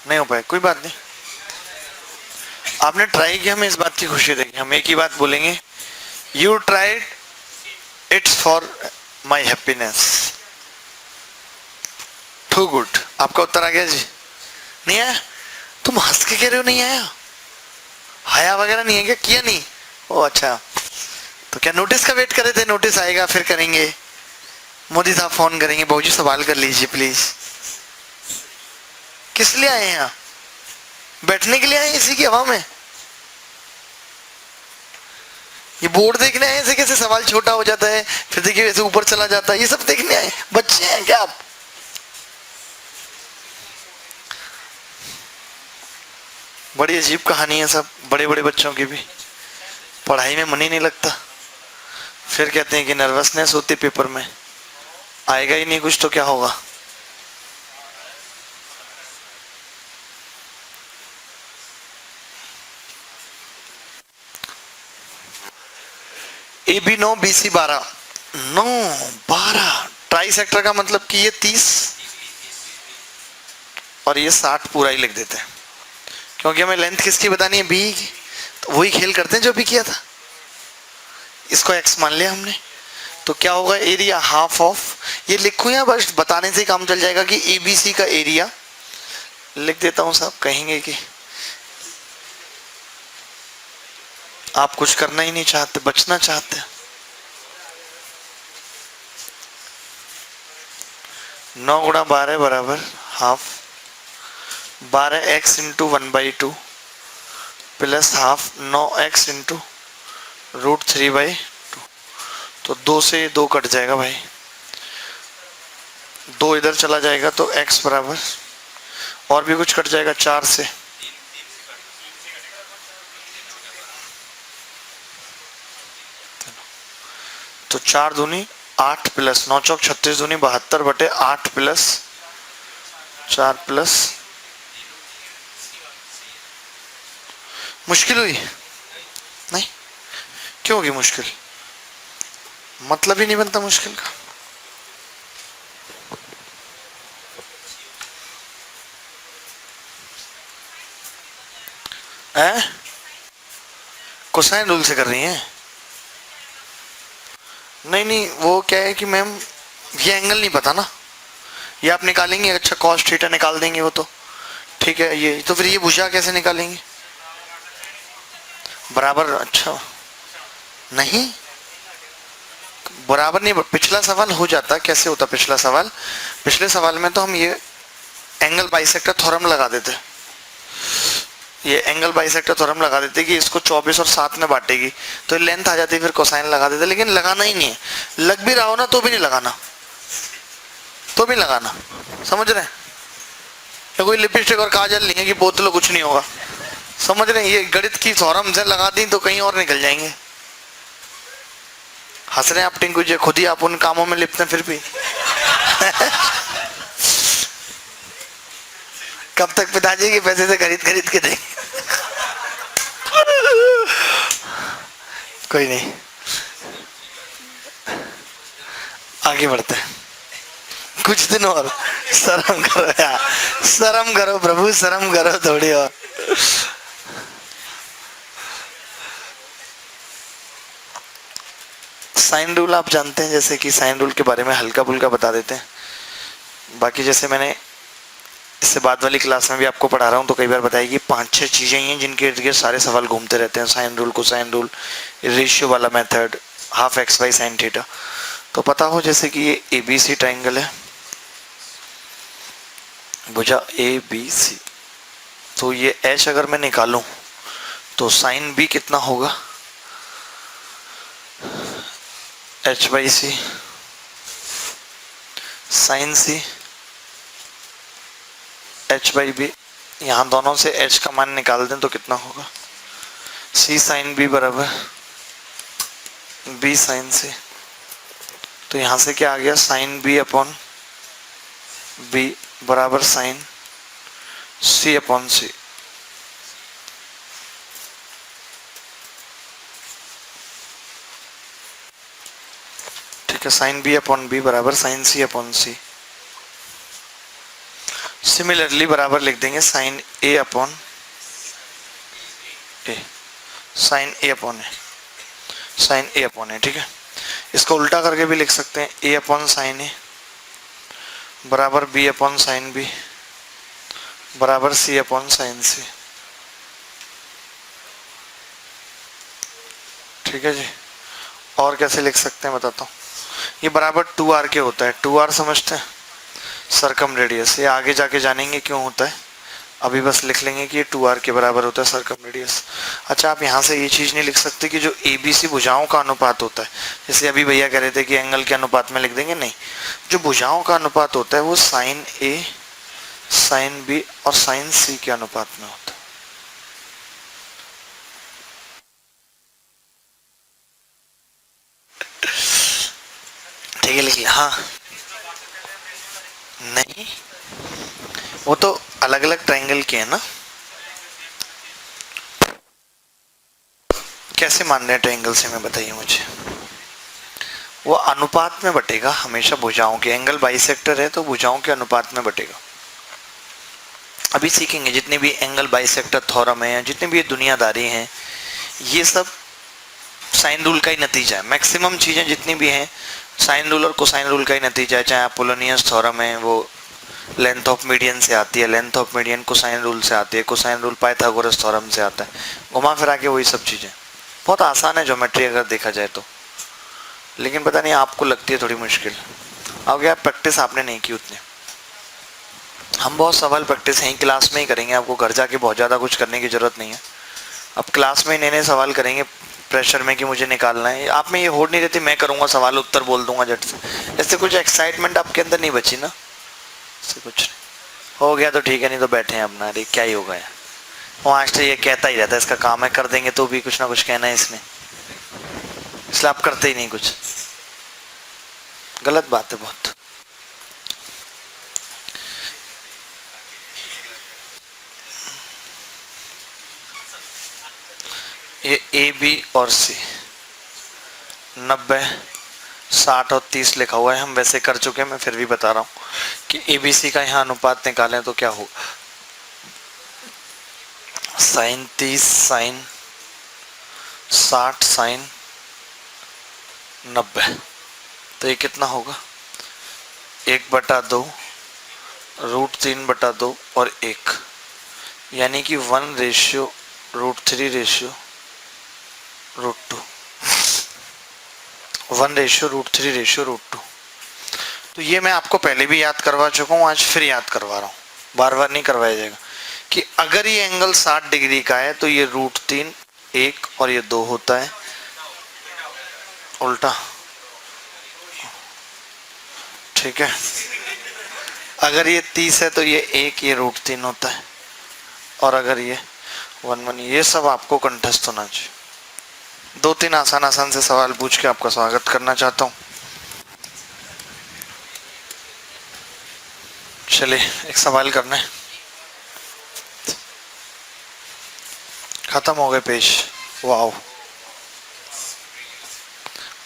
नहीं हो पाए, कोई बात नहीं, आपने ट्राई किया, हमें इस बात की खुशी देगी। हम एक ही बात बोलेंगे, you tried, it's for my happiness. Too good. आपका उत्तर आ गया जी? नहीं आया? तुम हंस के कह रहे हो नहीं आया? हया वगैरह नहीं है क्या? किया नहीं? ओ अच्छा, तो क्या नोटिस का वेट कर रहे थे? नोटिस आएगा फिर करेंगे, मोदी साहब फोन करेंगे, बहू जी सवाल कर लीजिए प्लीज। किस लिए आए हैं यहाँ? बैठने के लिए आए इसी की हवा में? ये बोर्ड देखने आए, ऐसे कैसे सवाल छोटा हो जाता है, फिर देखिए ऐसे ऊपर चला जाता है, ये सब देखने आए? बच्चे हैं क्या आप? बड़ी अजीब कहानी है सब, बड़े बड़े बच्चों की भी। पढ़ाई में मन ही नहीं लगता, फिर कहते हैं कि नर्वसनेस होती पेपर में, आएगा ही नहीं कुछ तो क्या होगा। A B 9 B C 12, 9 12 trisector का मतलब कि ये 30 और ये 60 पूरा ही लिख देते हैं, क्योंकि हमें लेंथ किसकी बतानी है? बी की, तो वही खेल करते हैं जो भी किया था। इसको एक्स मान लिया हमने, तो क्या होगा? एरिया हाफ ऑफ, ये लिखूं या बस बताने से काम चल जाएगा कि एबीसी का एरिया लिख देता हूं साहब, कहेंगे कि आप कुछ करना ही नहीं चाहते, बचना चाहते। 9 गुणा 12 बराबर half, 12x into 1/2 plus half 9x into √3/2, तो 2 से 2 कट जाएगा भाई, 2 इधर चला जाएगा तो x बराबर, और भी कुछ कट जाएगा 4 से, तो 4 दूनी 8 प्लस 9 चौक 36 दूनी 72/8 प्लस 4 प्लस। मुश्किल हुई? नहीं, क्यों होगी मुश्किल? मतलब ही नहीं बनता मुश्किल का। कोसाइन रूल से कर रही हैं? नहीं नहीं, वो क्या है कि मैम ये एंगल नहीं पता ना, ये आप निकालेंगे, अच्छा कॉस थीटा निकाल देंगे वो तो ठीक है, ये तो फिर ये भुजा कैसे निकालेंगे? बराबर, अच्छा नहीं बराबर नहीं, पिछला सवाल हो जाता, कैसे होता पिछला सवाल? पिछले सवाल में तो हम ये एंगल बाइसेक्टर थ्योरम लगा देते, ये एंगल बाइसेक्टर थ्योरम लगा देते कि इसको 24 और 7 में बांटेगी, तो लेंथ आ जाती, फिर कोसाइन लगा देते, लेकिन लगाना ही नहीं है। लग भी रहा हो ना तो भी नहीं लगाना, तो भी लगाना, समझ रहे हैं? या कोई लिपस्टिक और काजल नहीं है कि पोत लो कुछ नहीं होगा। समझ रहे हैं, ये गणित की थ्योरम से लगा दी तो कहीं और निकल जाएंगे। हंस रहे हैं आप टिंकू जी, खुद ही आप उन कामों में लिपते हैं फिर भी। कब तक पिताजी के पैसे से खरीद खरीद के देंगे। कोई नहीं, आगे बढ़ते हैं। कुछ दिन और शर्म करो यार, शर्म करो प्रभु, शर्म करो थोड़ी और। साइन रूल आप जानते हैं, जैसे कि साइन रूल के बारे में हल्का फुल्का बता देते हैं। बाकी जैसे मैंने इससे बाद वाली क्लास में भी आपको पढ़ा रहा हूँ तो कई बार बताएगी 5-6 चीजें हैं जिनके इर्द गिर्द सारे सवाल घूमते रहते हैं। Sine rule, cosine rule, ratio वाला method, half x y sine theta. तो पता हो जैसे कि ये ABC ट्राइंगल है, भुजा ABC, तो ये H अगर मैं निकालूं तो साइन B कितना होगा, H/C, साइन C H/B। यहाँ दोनों से H का मान निकाल दें तो कितना होगा, C साइन B बराबर B साइन C। तो यहाँ से क्या आ गया, साइन B अपॉन B बराबर साइन C अपॉन C। ठीक है, साइन B अपॉन B बराबर sine C upon C। Similarly बराबर लिख देंगे sine A upon A, sine A upon A, sine A upon A। ठीक है, इसको उल्टा करके भी लिख सकते हैं, A अपॉन साइन A बराबर B अपॉन साइन B बराबर C अपॉन साइन C। ठीक है जी, और कैसे लिख सकते हैं बताता हूँ। ये बराबर 2r के होता है, 2r समझते हैं, सरकम रेडियस। ये आगे जाके जानेंगे क्यों होता है, अभी बस लिख लेंगे कि ये 2r के बराबर होता है सरकम रेडियस। अच्छा, आप यहाँ से ये चीज़ नहीं लिख सकते कि जो ABC भुजाओं का अनुपात होता है, जैसे अभी भैया कह रहे थे कि एंगल के अनुपात में लिख देंगे, नहीं, जो भुजाओं का अनुपात होता है वो साइन A, साइन B और साइन C के अनुपात में होता है। ठीक है, लिखिए। हाँ, नहीं, वो तो अलग अलग ट्रायंगल के हैं ना। कैसे मान रहे हैं ट्रायंगल से, मैं बताइए मुझे। वो अनुपात में बटेगा हमेशा भुजाओं के, एंगल बाइसेक्टर है तो भुजाओं के अनुपात में बटेगा। अभी सीखेंगे जितने भी एंगल बाइसेक्टर थ्योरम है, जितने भी ये दुनियादारी हैं, ये सब साइन रूल का ही नतीजा है। मैक्सिमम चीजें जितनी भी हैं साइन रूल और कोसाइन रूल का ही नतीजा है। चाहे अपोलोनियस थ्योरम है, वो लेंथ ऑफ मीडियन से आती है, length of median cosine rule से आती है, कोसाइन रूल पाइथागोरस थ्योरम से आता है, घुमा फिरा के वही सब चीजें। बहुत आसान है ज्योमेट्री अगर देखा जाए तो, लेकिन पता नहीं आपको लगती है थोड़ी मुश्किल। अब क्या प्रैक्टिस आपने नहीं की उतनी। हम बहुत सवाल प्रैक्टिस यहीं क्लास में ही करेंगे, आपको घर जाके बहुत ज़्यादा कुछ करने की ज़रूरत नहीं है। अब क्लास में नए नए सवाल करेंगे प्रेशर में कि मुझे निकालना है, आप में ये होड़ नहीं रहती मैं करूँगा सवाल उत्तर बोल दूंगा झट से, ऐसे कुछ एक्साइटमेंट आपके अंदर नहीं बची ना, ऐसे कुछ नहीं। हो गया तो ठीक है, नहीं तो बैठे हैं अपना, अरे क्या ही होगा यार। वो आज तो ये कहता ही रहता है इसका काम है, कर देंगे तो भी कुछ ना कुछ कहना है इसने, इसलिए आप करते ही नहीं कुछ। गलत बात है बहुत। ये AB और C 90, 60 और 30 लिखा हुआ है, हम वैसे कर चुके हैं, मैं फिर भी बता रहा हूँ कि ABC का यहाँ अनुपात निकालें तो क्या होगा, साइन 30 साइन 60 साइन 90, तो ये कितना होगा 1/2 √3/2 और 1, यानी कि 1:√3:2, 1:√3:2। तो ये मैं आपको पहले भी याद करवा चुका हूँ, आज फिर याद करवा रहा हूँ, बार बार नहीं करवाया जाएगा, कि अगर ये एंगल 60 डिग्री का है तो ये √3 1 और ये 2 होता है, उल्टा। ठीक है, अगर ये 30 है तो ये 1, ये √3 होता है, और अगर ये 1 ये सब आपको कंठस्थ होना चाहिए। 2-3 आसान से सवाल पूछ के आपका स्वागत करना चाहता हूँ। चलिए एक सवाल करना है। खत्म हो गए पेज। वाह,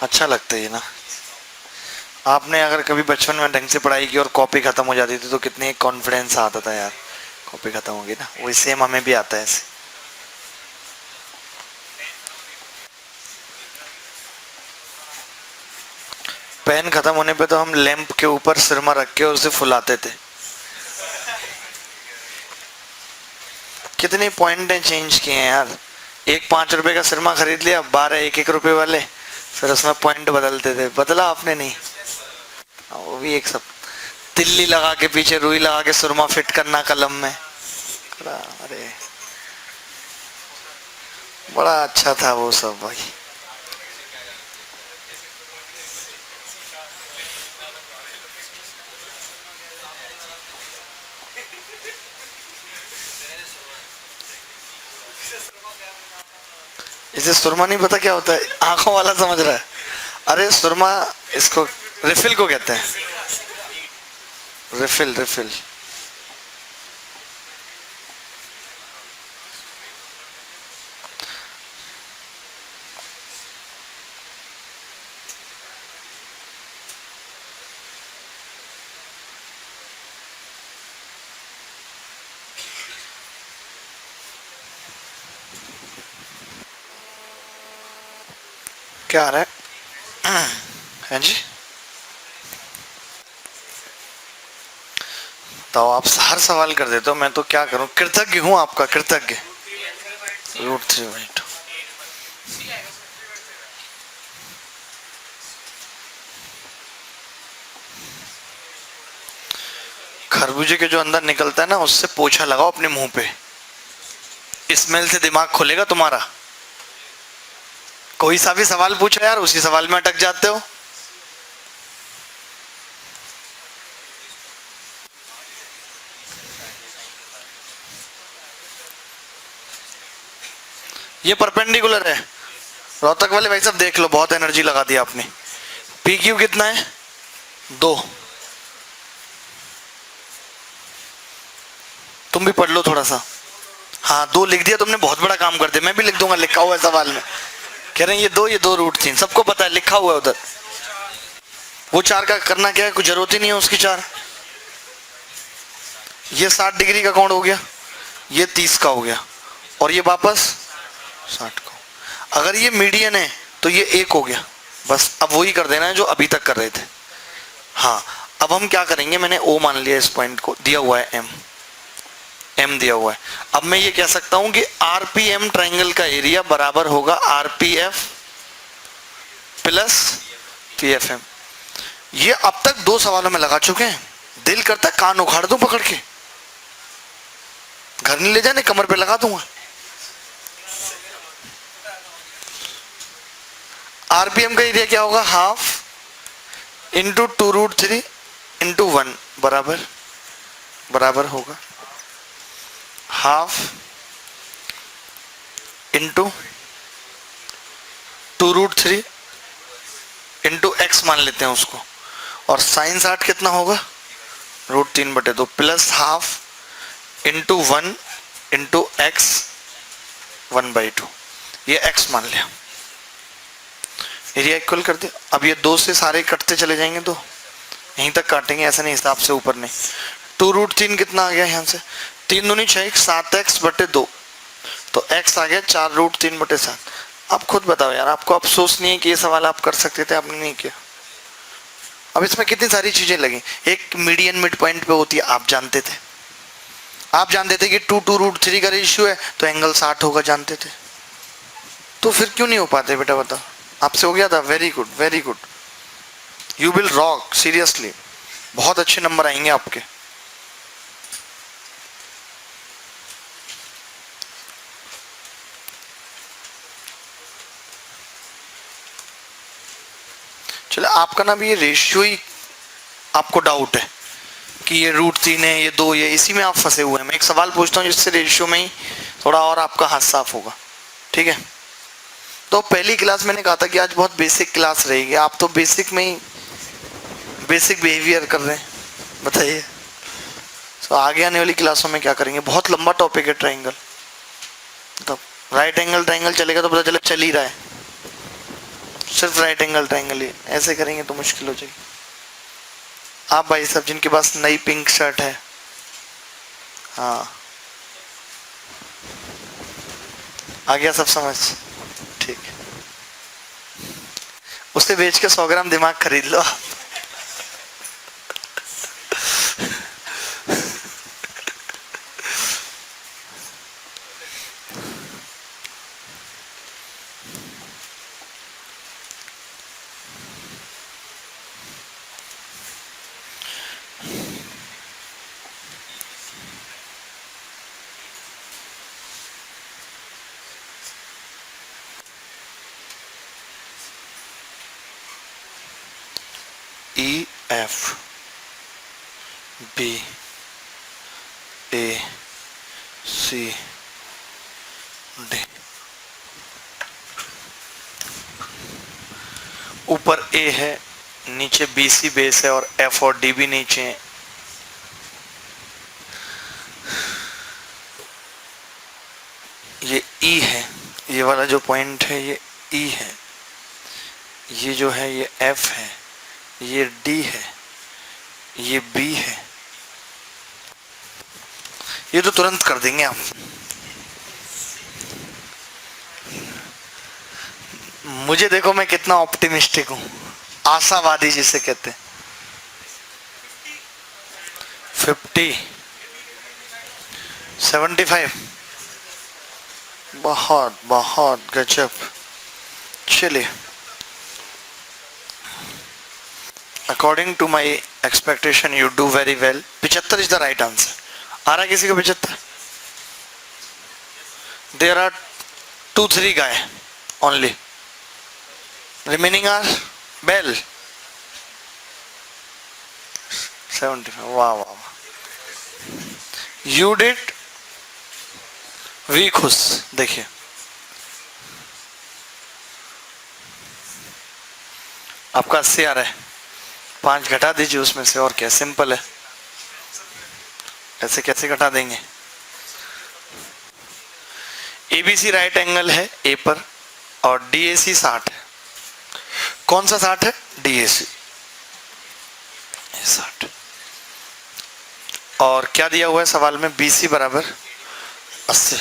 अच्छा लगता है ये ना। आपने अगर कभी बचपन में ढंग से पढ़ाई की और कॉपी खत्म हो जाती थी तो कितनी कॉन्फिडेंस आता था यार, कॉपी खत्म होगी ना। वही सेम हमें भी आता है ऐसे। पेन खत्म होने पे तो हम लैंप के ऊपर सिरमा रख के उसे फुलाते थे। कितने पॉइंट चेंज किए हैं यार। एक 5 रुपए का सिरमा खरीद लिया, 12 1-1 रुपए वाले, फिर उसमें पॉइंट बदलते थे। बदला आपने नहीं? वो भी एक सब तिल्ली लगा के पीछे रुई लगा के सुरमा फिट करना कलम में। अरे बड़ा अच्छा था वो सब भाई। इसे सुरमा नहीं पता क्या होता है? आंखों वाला समझ रहा है। अरे सुरमा, इसको रिफिल को कहते हैं। Refill refill. क्या आ रहा है? हैं जी, तो आप हर सवाल कर देते हो, मैं तो क्या करूं। कृतज्ञ हूं आपका, कृतज्ञ। √3/2। खरबूजे के जो अंदर निकलता है ना, उससे पोछा लगाओ अपने मुंह पे, स्मेल से दिमाग खुलेगा तुम्हारा। कोई सा भी सवाल पूछो यार, उसी सवाल में अटक जाते हो। ये परपेंडिकुलर है। रोहतक वाले भाई साहब देख लो, बहुत एनर्जी लगा दी आपने। PQ कितना है? 2। तुम भी पढ़ लो थोड़ा सा। हाँ 2 लिख दिया तुमने, बहुत बड़ा काम कर दिया। मैं भी लिख दूंगा, लिखा हुआ है सवाल में। कह रहे हैं ये 2, ये 2 √3, सबको पता है, लिखा हुआ है उधर। वो 4 का करना क्या है, कुछ जरूरत ही नहीं है उसकी 4। ये 60 डिग्री का कोण हो गया, ये 30 का हो गया, और ये वापस 60 का। अगर ये मीडियन है तो ये 1 हो गया। बस अब वही कर देना है जो अभी तक कर रहे थे। हाँ अब हम क्या करेंगे, मैंने O मान लिया, इस पॉइंट को दिया हुआ है M दिया हुआ है। अब मैं ये कह सकता हूं कि RPM ट्राइंगल का एरिया बराबर होगा RPF प्लस PFM। ये अब तक 2 सवालों में लगा चुके हैं। दिल करता है कान उखाड़ दूं पकड़ के, घर नहीं ले जाने, कमर पे लगा दूंगा। RPM का एरिया क्या होगा? हाफ इंटू 2√3 इंटू 1 बराबर होगा हाफ इंटू 2√3 इंटू x मान लेते हैं उसको, और साइन 60 कितना होगा? √3/2 plus half into 1 into x 1/2। ये x मान लिया, एरिया इक्वल कर दिया। अब ये 2 से सारे कटते चले जाएंगे, तो यहीं तक काटेंगे, ऐसा नहीं हिसाब से ऊपर नहीं। 2√3 कितना आ गया यहाँ से? 3 दूनी 6, 7x/2, तो x आ गया 4√3/7। आप खुद बताओ यार, आपको अफसोस नहीं है कि ये सवाल आप कर सकते थे, आपने नहीं किया। अब इसमें कितनी सारी चीजें लगी। एक मीडियन मिड पॉइंट पे होती है, आप जानते थे। आप जानते थे कि 2/√3 का रेशियो है तो एंगल 60 होगा, जानते थे। तो फिर क्यों नहीं हो पाते बेटा, बताओ। आपसे हो गया था, very good very good, you will rock, seriously बहुत अच्छे नंबर आएंगे आपके। चलो आपका ना भी ये रेशियो ही आपको डाउट है, कि ये √3 है, ये 2, ये इसी में आप फंसे हुए हैं। मैं एक सवाल पूछता हूँ जिससे रेशियो में ही थोड़ा और आपका हाथ साफ होगा, ठीक है। तो पहली क्लास मैंने कहा था कि आज बहुत बेसिक क्लास रहेगी, आप तो बेसिक में ही बेसिक बिहेवियर कर रहे हैं, बताइए। तो आगे आने वाली क्लासों में क्या करेंगे, बहुत लंबा टॉपिक है ट्रायंगल, मतलब राइट एंगल ट्रायंगल चलेगा तो पता चले चल ही रहा है, सिर्फ राइट एंगल ट्रायंगल ही, ऐसे करेंगे तो मुश्किल हो जाएगी। आप भाई साहब जिनके पास नई पिंक शर्ट है, हाँ आ गया सब समझ, ठीक है, उसे बेच के 100 ग्राम दिमाग खरीद लो। E F B A C D, ऊपर A है, नीचे BC बेस है और F और D भी नीचे है। ये E है, ये वाला जो पॉइंट है ये E है, ये जो है ये F है, ये D है, ये B है। ये तो तुरंत कर देंगे आप। मुझे देखो मैं कितना ऑप्टिमिस्टिक हूं, आशावादी जिसे कहते हैं। 50 75, बहुत बहुत गजब। चलिए, according to my expectation you do very well. 75 is the right answer. आ रहा किसी को 75? There are 2-3 guy only, remaining are bell. 75, वाह वाह वाह, यू डिड वी खुश। देखिए आपका 80 आ रहा है, 5 घटा दीजिए उसमें से, और क्या, सिंपल है। ऐसे कैसे घटा देंगे? एबीसी राइट एंगल है ए पर और डीएसी 60 है। कौन सा 60 है? डीएसी 60। और क्या दिया हुआ है सवाल में? बीसी बराबर 80।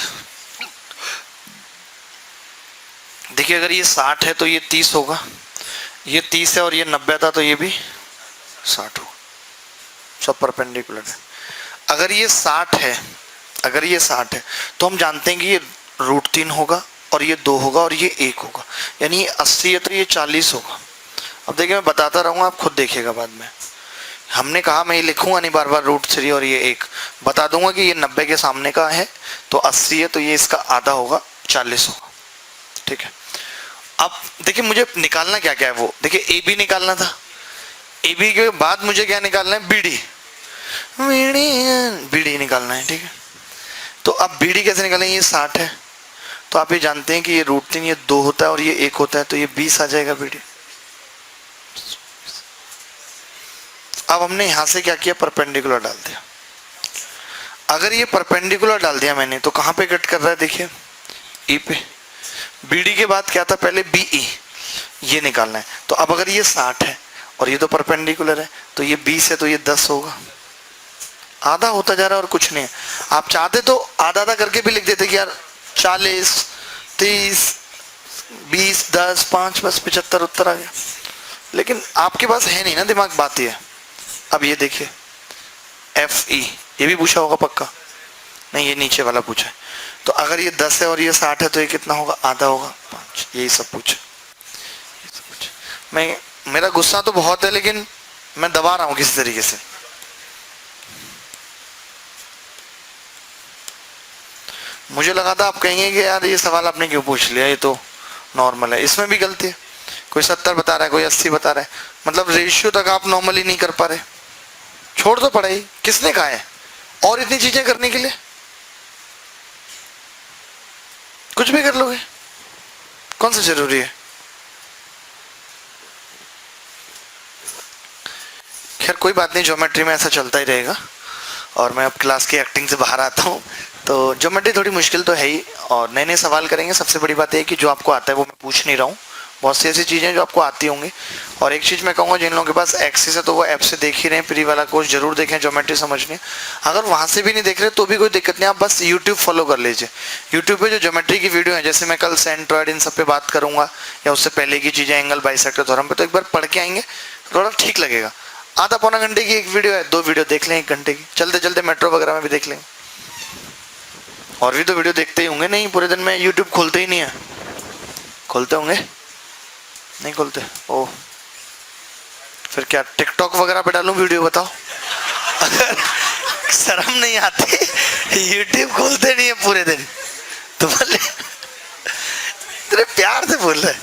देखिए अगर ये 60 है तो ये 30 होगा, ये 30 है और ये 90 था तो ये भी 60 होगा, सब परपेंडिकुलर है। अगर ये 60 है, अगर ये 60 है तो हम जानते हैं कि ये √3 होगा और ये 2 होगा और ये 1 होगा, यानी ये 80 है तो ये 40 होगा। अब देखिए मैं बताता रहूँगा, आप खुद देखिएगा बाद में। हमने कहा मैं ये लिखूंगा नहीं बार बार √3 और ये 1, बता दूंगा कि ये 90 के सामने का है तो 80 है तो ये इसका आधा होगा, 40 होगा, ठीक है। अब देखिए मुझे निकालना क्या क्या है वो, देखिए ए बी निकालना था, ए बी के बाद मुझे क्या निकालना है? बीडी, बीडी निकालना है, ठीक है। तो अब बीडी कैसे निकालेंगे? ये 60 है तो आप ये जानते हैं कि ये √3 ये 2 होता है और ये 1 होता है तो ये 20 आ जाएगा बीडी। अब हमने यहां से क्या किया? परपेंडिकुलर डाल दिया। अगर ये परपेंडिकुलर डाल दिया मैंने तो कहां पे कट कर रहा है? देखिए ई पे। बीडी के बाद क्या था? पहले बीई, ये निकालना है। तो अब अगर ये 60 है और ये तो परपेंडिकुलर है तो ये 20 है तो ये 10 होगा, आधा होता जा रहा है और कुछ नहीं है। आप चाहते तो आधा आधा करके भी लिख देते कि यार 40 30 20 10 5, बस 75 उत्तर आ गया, लेकिन आपके पास है नहीं ना दिमाग, बात ये है। अब ये देखिए एफ ई, ये भी पूछा होगा पक्का, नहीं ये नीचे वाला पूछा है। तो अगर ये 10 है और ये 60 है तो ये कितना होगा? आधा होगा, 5। यही सब पूछा। मैं, मेरा गुस्सा तो बहुत है लेकिन मैं दबा रहा हूं किसी तरीके से। मुझे लगा था आप कहेंगे कि यार ये सवाल आपने क्यों पूछ लिया, ये तो नॉर्मल है। इसमें भी गलती है, कोई 70 बता रहा है, कोई 80 बता रहा है, मतलब रेशियो तक आप नॉर्मली नहीं कर पा रहे। छोड़ दो पढ़ाई, किसने कहा है और इतनी चीजें करने के लिए? कुछ भी कर लोगे, कौन सा जरूरी है? खैर कोई बात नहीं, ज्योमेट्री में ऐसा चलता ही रहेगा। और मैं अब क्लास की एक्टिंग से बाहर आता हूँ। तो ज्योमेट्री थोड़ी मुश्किल तो है ही, और नए नए सवाल करेंगे। सबसे बड़ी बात यह है कि जो आपको आता है वो मैं पूछ नहीं रहा हूँ, बहुत सी ऐसी चीज़ें जो आपको आती होंगी। और एक चीज़ मैं कहूँगा, जिन लोगों के पास एक्सिस है तो वो ऐप से देख ही रहे हैं, प्री वाला कोर्स जरूर देखें ज्योमेट्री समझने। अगर वहाँ से भी नहीं देख रहे तो भी कोई दिक्कत नहीं, आप बस यूट्यूब फॉलो कर लीजिए। यूट्यूब पे जो ज्योमेट्री की वीडियो है, जैसे मैं कल सेंट्रॉइड इन सब पे बात करूँगा, या उससे पहले की चीज़ें एंगल बाइसेक्टर थ्योरम पे, तो एक बार पढ़ के आएंगे, थोड़ा ठीक लगेगा। आधा पौना घंटे की एक वीडियो है, 2 वीडियो देख लें 1 घंटे की, चलते चलते मेट्रो वगैरह में भी देख लेंगे। और भी तो वीडियो देखते ही होंगे, नहीं पूरे दिन में यूट्यूब खोलते ही नहीं है? खोलते होंगे, नहीं खोलते? ओह, फिर क्या टिकटॉक वगैरह पे डालूं वीडियो, बताओ? अगर शर्म नहीं आती, यूट्यूब खोलते नहीं है पूरे दिन तो बोले तेरे प्यार से बोल रहे